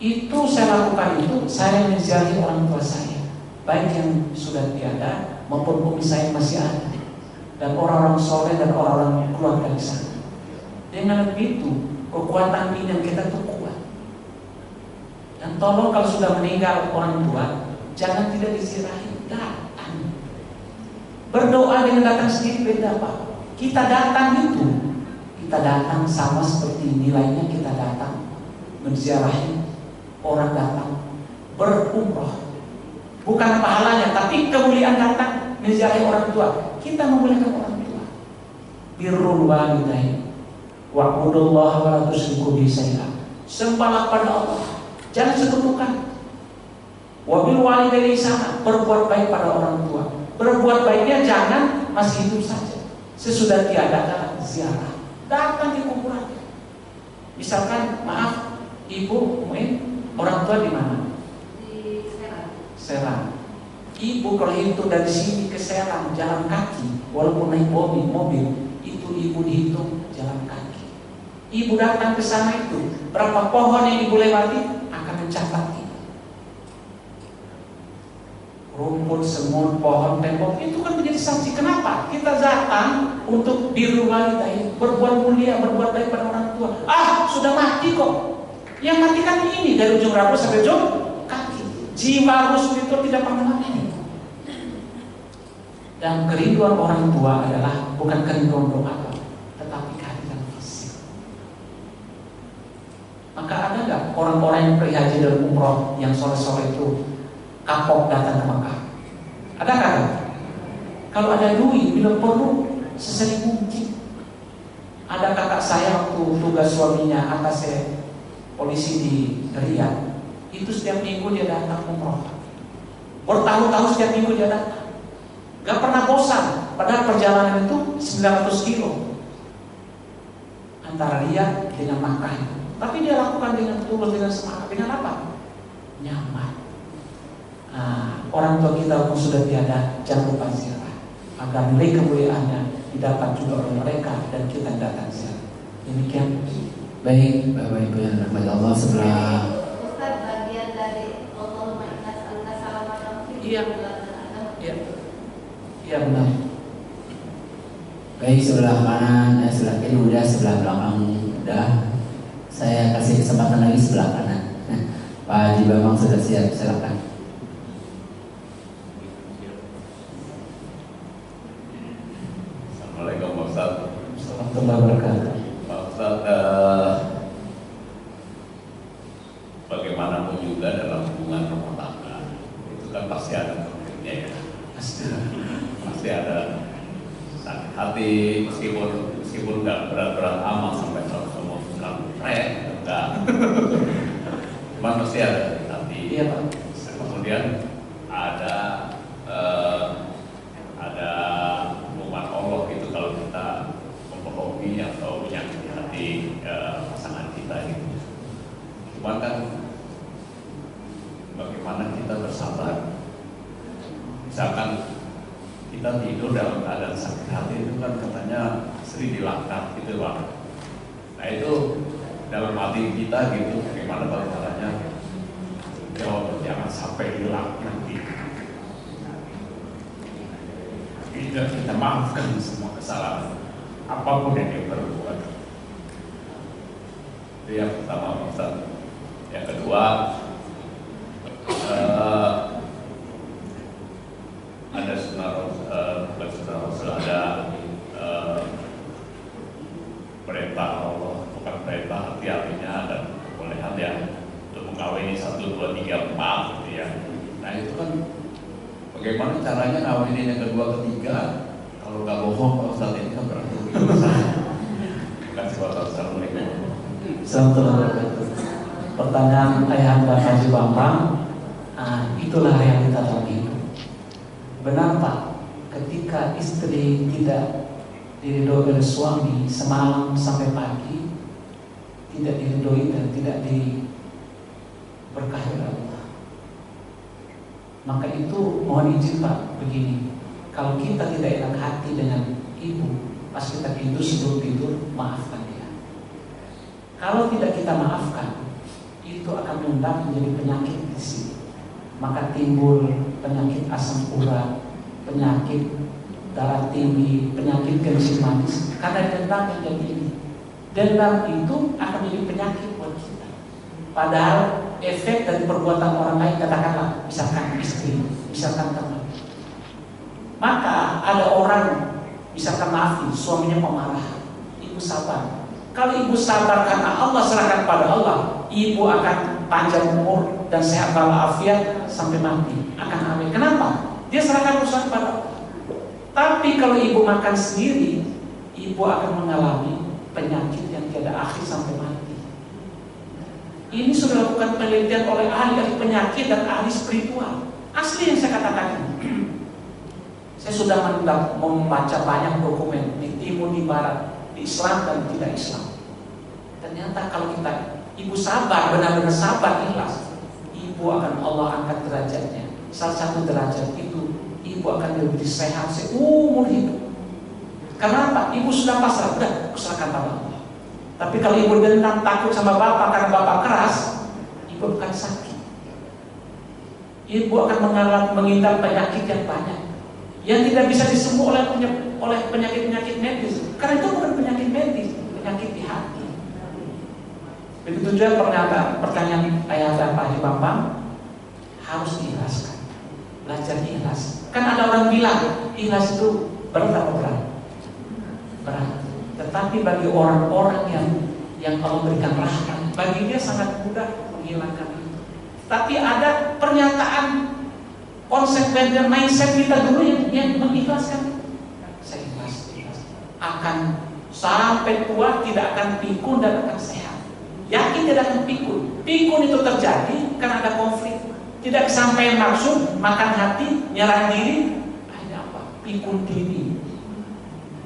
Itu saya lakukan itu, saya menziarahi orang tua saya, baik yang sudah tiada maupun umi saya masih ada, dan orang-orang soleh dan orang-orang keluarga di sana. Dengan begitu kekuatan iman kita tuh kuat. Dan tolong kalau sudah meninggal orang tua, jangan tidak diziarahi, datang. Berdoa dengan datang sendiri beda Pak. Kita datang itu, kita datang sama seperti nilainya kita datang menziarahi orang, datang berumrah. Bukan pahalanya, tapi kemuliaan datang menziarahi orang tua. Kita memuliakan orang tua. Birrul walidain wa'budullaha wa la tusyriku bihi syai'an. Sembahlah pada Allah, jangan sekutukan. Wa bil walidaini ihsana, berbuat baik pada orang tua. Berbuat baiknya jangan masih hidup saja. Sesudah tiada ziarah, datang di kuburannya. Bisa Misalkan, maaf, ibu, orang tua di mana? Di Serang. Serang. Ibu kalau itu dari sini ke Serang jalan kaki, walaupun naik mobil, itu ibu dihitung jalan kaki. Ibu datang ke sana itu, berapa pohon yang ibu lewati akan mencatat itu. Rumput, semut, pohon, tembok itu kan menjadi saksi. Kenapa? Kita datang untuk biru walidain, berbuat mulia, berbuat baik pada orang tua. Sudah mati kok. Yang mati kan ini dari ujung rambut sampai ujung kaki. Jiwa ruh itu tidak pernah mati. Dan kerinduan orang tua adalah bukan kerinduan doa, tetapi kehadiran fisik. Maka ada nggak orang-orang yang pergi haji dan umroh yang sore-sore itu kapok datang ke Mekah? Ada kan? Kalau ada duit, bila perlu sesering mungkin. Ada kakak saya waktu tugas suaminya atas polisi di Riyadh, itu setiap minggu dia datang umroh. Bertahun-tahun setiap minggu dia datang. Gak pernah bosan. Padahal perjalanan itu 900 kilo antara Riyadh dengan Makkah. Tapi dia lakukan dengan tulus, dengan semangat. Dengan apa? Nyaman. Orang tua kita pun sudah tiada, jangan lupa ziarah agar nilai kemuliaannya didapat juga oleh mereka dan kita datang ziarah. Demikian. Baik, Bapak Ibu yang dirahmati Allah, setelah Ustaz, bagian dari Allahumma inna as'aluka salamatan fid Iya. dunya. Iya benar. baik sebelah kanan, sebelah kiri udah, sebelah belakang udah. Saya kasih kesempatan lagi sebelah kanan. Pak Haji Bambang sudah siap, silakan. Assalamualaikum Pak Ustaz. Warahmatullahi wabarakatuh. Pak Ustaz, bagaimanapun juga dalam hubungan rumah tangga itu kan pasti ada konfliknya ya. Pasti ada sakit hati, meskipun nggak berat-berat amat sampai memutuskan enggak. Cuman pasti ada sakit hati. Iya Pak. Kemudian ada hukuman Allah gitu kalau kita membohongi atau menyakiti hati pasangan kita gitu. Cuman kan bagaimana kita bersabar? Misalkan kita tidur dalam keadaan sakit hati itu kan katanya sering dilaknat gitu Pak. Nah itu dalam hati kita gitu, bagaimana kalau caranya jangan sampai dilaknat gitu. Kita maafkan semua kesalahan apapun yang dia perbuat. Itu yang pertama Pak Ustaz. Yang kedua, ada perintah Allah, bukan perintah hati-hatinya dan kebolehan ya untuk mengawini 1, 2, 3, 4 gitu ya. Nah itu kan bagaimana caranya ngawinin yang kedua, ketiga? Kalau nggak bohong Pak Ustaz ini kan berarti dosa. Terima kasih Pak Ustaz. Assalamualaikum. Assalamualaikum. Pertanyaan Ayahanda Haji Bambang, itulah realita dalam hidup. Benar Pak, ketika istri tidak diridhoi oleh suami semalam sampai pagi, tidak diridhoi dan tidak diberkahi oleh Allah, maka itu mohon izin Pak, begini, kalau kita tidak enak hati dengan ibu pas kita tidur, sebelum tidur, maafkan dia. Kalau tidak kita maafkan, itu akan mengundang menjadi penyakit di sini. Maka timbul penyakit asam urat, penyakit darah tinggi, penyakit kencing manis, karena dendam yang jadi ini. Dendam itu akan menjadi penyakit buat kita. Padahal efek dari perbuatan orang lain, katakanlah misalkan istri, misalkan teman. Maka ada orang, misalkan maaf, suaminya pemarah, ibu sabar. Kalau ibu sabar karena Allah, serahkan pada Allah, ibu akan panjang umur dan sehat walafiat sampai mati, akan amin. Kenapa? Dia serahkan urusan pada Allah. Tapi kalau ibu makan sendiri, ibu akan mengalami penyakit yang tiada akhir sampai mati. Ini sudah dilakukan penelitian oleh ahli penyakit dan ahli spiritual. Asli yang saya katakan. Saya sudah membaca banyak dokumen di timur, di barat, di Islam dan tidak Islam. Dan Ternyata kalau ibu sabar, benar-benar sabar, ikhlas, ibu akan Allah angkat derajatnya. Salah satu derajat itu ibu akan lebih sehat seumur hidup. Karena apa? Ibu sudah pasrah, udah serahkan pada Allah. Tapi kalau ibu dendam, takut sama bapak karena bapak keras, ibu akan sakit. Ibu akan mengidap penyakit yang banyak, yang tidak bisa disembuh oleh penyakit-penyakit medis. Karena itu bukan penyakit medis, penyakit di hati. Begitu juga pertanyaan ayah dan Pak Haji Bambang, harus diikhlaskan, belajar ikhlas. Kan ada orang bilang ikhlas itu berat apa berat? Berat. Tetapi bagi orang-orang yang Allah berikan rahmat, bagi dia sangat mudah menghilangkan itu. Tapi ada pernyataan konsep dan mindset kita dulu yang mengikhlaskan. Saya ikhlas, akan sampai tua tidak akan pikun dan akan sehat. Yakin tidak akan pikun. Pikun itu terjadi karena ada konflik, tidak kesampaian maksud, makan hati, nyerah diri. Hanya apa? Pikun diri.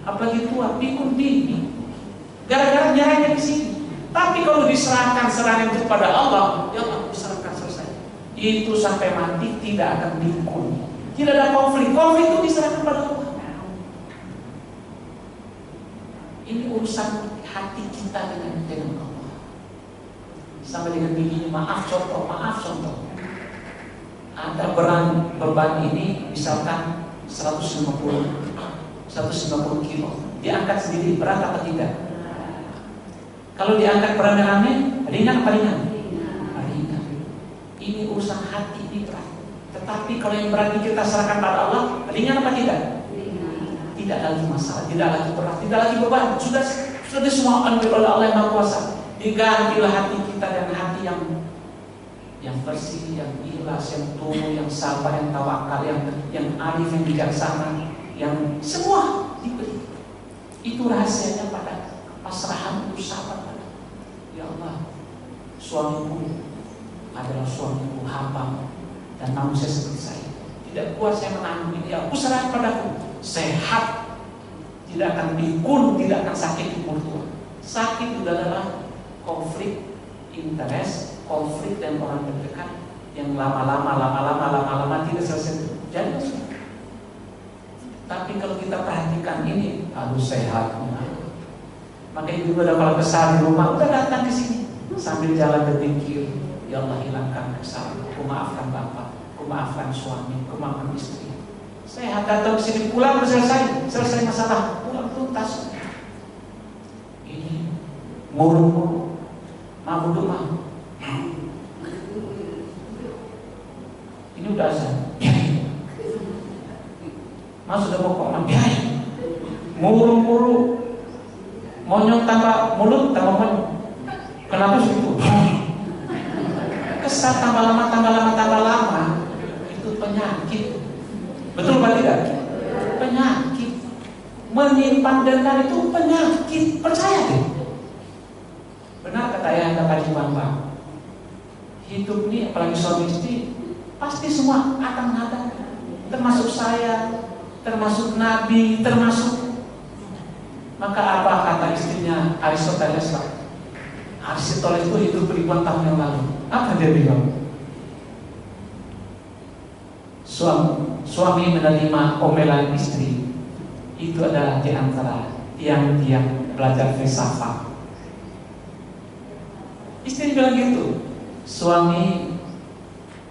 Apalagi tua, pikun diri. Gara-gara nyerahnya di sini. Tapi kalau diserahkan itu kepada Allah, ya Allah diserahkan selesai. Itu sampai mati tidak akan pikun. Tidak ada konflik. Konflik itu diserahkan pada Allah. Ini urusan hati kita dengan Allah. Sama dengan bibinya, maaf contoh. Ada beban ini misalkan 150 kilo, diangkat sendiri berat apa tidak? Kalau diangkat beramai-ramai, ringan apa ringan? Ringan. Ini urusan hati, ini berat. Tetapi kalau yang berat kita serahkan pada Allah, ringan apa tidak? Tidak lagi masalah, tidak lagi berat, tidak lagi beban. Sudah semua oleh Allah yang Maha Kuasa. Digantilah hati kita dengan hati yang bersih, yang ikhlas, yang tumbuh, yang sabar, yang tawakal, yang arif, yang bijaksana, yang semua diberi. Itu rahasianya pada pasrahan itu sabar pada. Ya Allah, suamiku adalah suamiku, hamba dan manusia seperti saya. Tidak kuat saya menanggung ini. Aku serahkan padaku. Sehat, tidak akan pikun, tidak akan sakit di umur tua. Sakit itu adalah konflik interest, konflik dengan orang terdekat yang lama-lama tidak selesai. Jadi, tapi kalau kita perhatikan ini, aduh sehat. Maka ibu udah kalau kesal di rumah, udah datang ke sini sambil jalan berpikir, ya Allah hilangkan kesalahan. Aku maafkan bapak, aku maafkan suami, aku maafkan istri. Sehat datang ke sini, pulang selesai masalah, pulang tuntas. Ini murung. Mau duduk mau. Ini udah azan. Mas sudah mau kok biarin. Murung-murung. Monyong tambah mulut tambah monyong. Kenapa segitu? Kesal tambah lama. Itu penyakit. Betul apa tidak? Penyakit. Menyimpan dendam itu penyakit. Percaya deh. Benar kata ayah Pak Haji Bambang, hidup ini apalagi suami istri pasti semua akan menghadapi, termasuk saya, termasuk Nabi, termasuk. Maka apa kata istrinya Aristoteles? Aristoteles itu hidup ribuan tahun yang lalu. Apa dia bilang? Suami menerima omelan istri itu adalah di antara tiang-tiang belajar filsafat. Istri bilang gitu, suami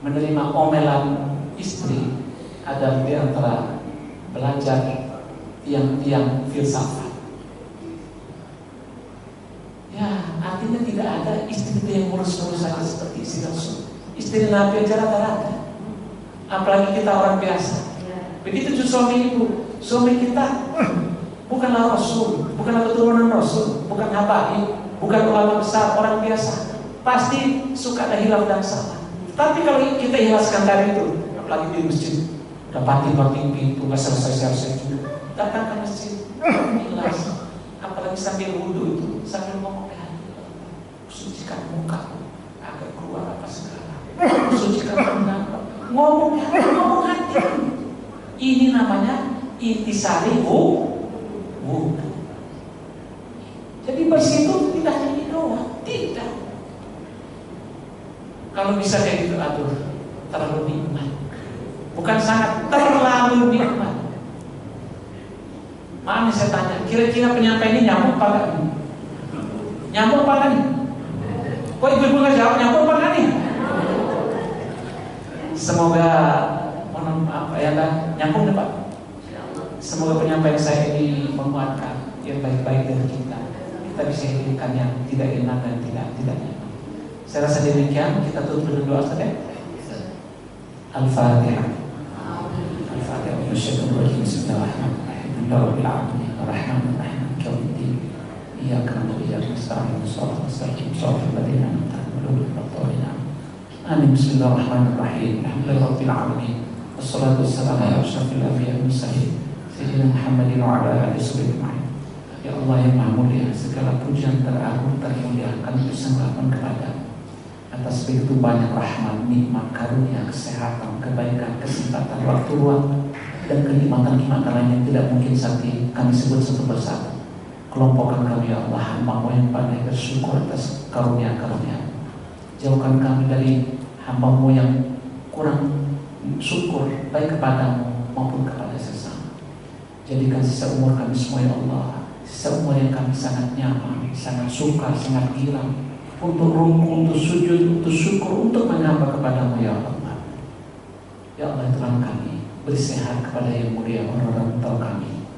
menerima omelan istri adalah di antara belajar tiang-tiang filsafat. Ya, artinya tidak ada istri yang ngurus-ngurus saja seperti istri Rasul. Istri Nabi aja rata-rata. Apalagi kita orang biasa. Begitu juga suami ibu. Suami kita bukanlah Rasul, bukanlah keturunan Rasul, bukan habaib, bukan ulama besar, orang biasa. Pasti suka ada hilaf dan salah. Tapi kalau kita ikhlaskan dari itu, apalagi di masjid, udah banting pintu, nggak selesai juga, datang ke masjid, ikhlas. Apalagi sambil wudhu itu, sambil ngomong sucikan mukaku, agar keluar apa segala. Sucikan muka, ngomong hati. Ini namanya intisari wudhu. Jadi bersih itu tidak hanya ini doang. Kalau bisa kayak gitu, aduh, terlalu nikmat. Bukan sangat, terlalu nikmat. Maaf nih saya tanya, kira-kira penyampaian ini nyambung apa enggak? Nyambung apa enggak nih? Kok ibu-ibu nggak jawab nyambung apa enggak nih? Semoga nyambung nih Pak. Semoga penyampaian saya ini menguatkan yang baik-baik dari kita. Kita bisa hidupkan yang tidak enak dan tidak nyaman. Saya rasa demikian. Kita tutup dengan doa saja. Al-Fatihah. Al-Fatihah. Bismillahirrahmanirrahim. Rabbil alamin. Arrahmanirrahim. Maliki iyyaka na'budu wa iyyaka nasta'in. Shiratal mustaqim. Shiratal ladzina an'amta 'alaihim. Amin. Bismillahirrahmanirrahim. Alhamdulillahirabbil alamin. Wassalatu wassalamu ala asyrafil anbiya'i wal mursalin. Sayyidina Muhammadin wa ala alihi wasallam. Ya Allah yang Maha Mulia, segala pujian teragung termuliakan disembahkan kepada atas begitu banyak rahmat, nikmat, karunia, kesehatan, kebaikan, kesempatan, waktu luang, dan kenikmatan-kenikmatan lain yang tidak mungkin kami sebut satu persatu. Kelompokkan kami ya Allah, hamba-Mu yang pandai bersyukur atas karunia-karunia. Jauhkan kami dari hamba-Mu yang kurang syukur baik kepadamu maupun kepada sesama. Jadikan sisa umur kami semua ya Allah, sisa umur yang kami sangat nyaman, sangat suka, sangat gila untuk ruku, untuk sujud, untuk syukur, untuk menyembah kepadamu ya Allah. Ya Allah, Tuhan kami, beri sehat kepada yang mulia orang-orang tua kami,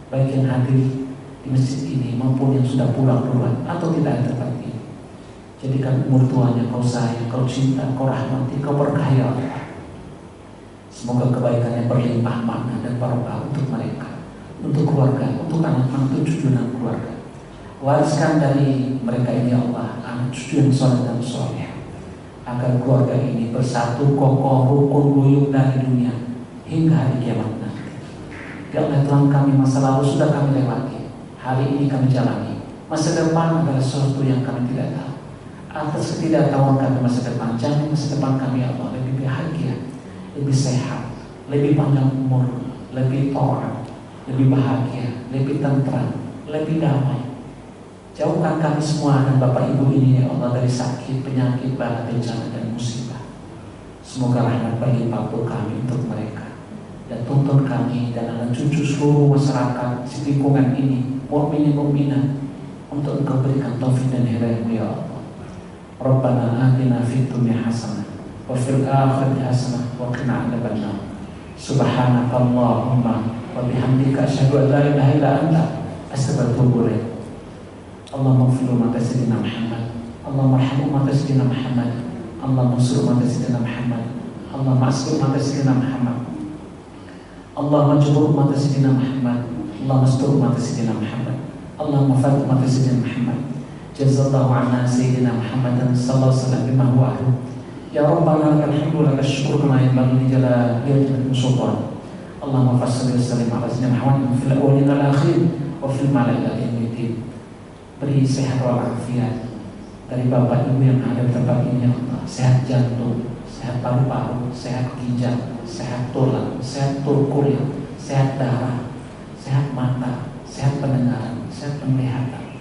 baik yang hadir di masjid ini maupun yang sudah pulang duluan atau tidak ada tempat ini. Jadikan umur tuanya Kau sayang, Kau cinta, Kau rahmati, Kau berkahi ya Allah. Semoga kebaikannya berlimpah makna dan barokah untuk mereka, untuk keluarga, untuk anak-anak, untuk cucu dan keluarga. Wariskan dari mereka ini ya Allah, anak cucu yang soleh dan soleh, agar keluarga ini bersatu, kokoh, rukun, guyup dari dunia hingga hari kiamat nanti. Ya Allah, Tuhan kami, masa lalu sudah kami lewati, hari ini kami jalani. Masa depan adalah sesuatu yang kami tidak tahu. Atas ketidaktahuan kami masa depan, jangan masa depan kami ya Allah lebih bahagia, lebih sehat, lebih panjang umur, lebih taat, lebih bahagia, lebih tentram, lebih damai. Jauhkan kami semua dan Bapak Ibu ini ya Allah dari sakit, penyakit, bala, bencana dan musibah. Semoga rahmat berlimpah untuk kami, untuk mereka, dan tuntun kami dan anak cucu seluruh masyarakat di lingkungan ini, mukminin mukminat, untuk Engkau berikan taufik dan hidayah-Mu ya Allah. Rabbana atina fid dunya hasanah wa fil akhirati hasanah wa qina adzabannar. Subhanakallahumma wa bihamdika asyhadu an la ilaha illa anta astaghfiruka wa atubu ilaik. Allahumma ighfir ummata sayyidina Muhammad, Allahumma arham ummata sayyidina Muhammad, Allahumma ansur ummata sayyidina Muhammad, Allahumma asqi ummata sayyidina Muhammad, Allahumma jubur ummata sayyidina Muhammad, Allahumma astur ummata sayyidina Muhammad, Allahumma fad ummata sayyidina Muhammad. Jazallahu anna sayyidina Muhammadan sallallahu alaihi wasallam bima huwa ahlu. Ya Rabbana lakal hamdu wa lakal syukru kama yanbaghi li jalali sultan. Allahumma fassalli wa sallim ala sayyidina Muhammad fil awwalin wal akhirin wa fil mala'il a'la. Beri sehat walafiat dari Bapak Ibu yang ada di tempat ini ya Allah. Sehat jantung, sehat paru-paru, sehat ginjal, sehat tulang, sehat turkul, sehat darah, sehat mata, sehat pendengaran, sehat penglihatan,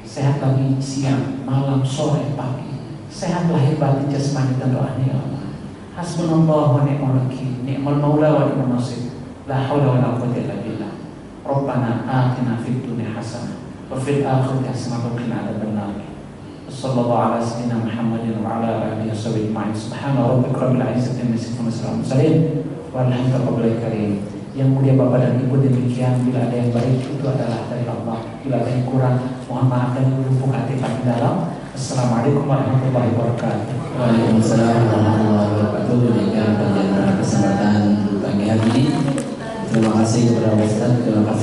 sehat lagi siang, malam, sore, pagi, sehat lahir batin jasmani dan rohani ya Allah. Hasbunallahu wa ni'mal wakil, ni'mal maula wa ni'mal nasir, la haula wa la quwwata illa billah. Rabbana atina fid dunya hasanah wa fil akhirati hasanah wa qina adzabannar. Sallallahu ala sayyidina Muhammadin wa ala alihi washabbihi. Subhana rabbika rabbil izzati amma yasifun wa salamun alal walhamdulillahi karim. Yang mulia Bapak dan Ibu, demikian bila ada yang baik itu adalah dari Allah, bila ada yang kurang mohon maaf dan lubuk hati kami dalam. Assalamualaikum warahmatullahi wabarakatuh. Waalaikumsalam warahmatullahi wabarakatuh. Demikian penjelasan kesempatan pagi hari ini. Terima kasih kepada Ustaz, terima kasih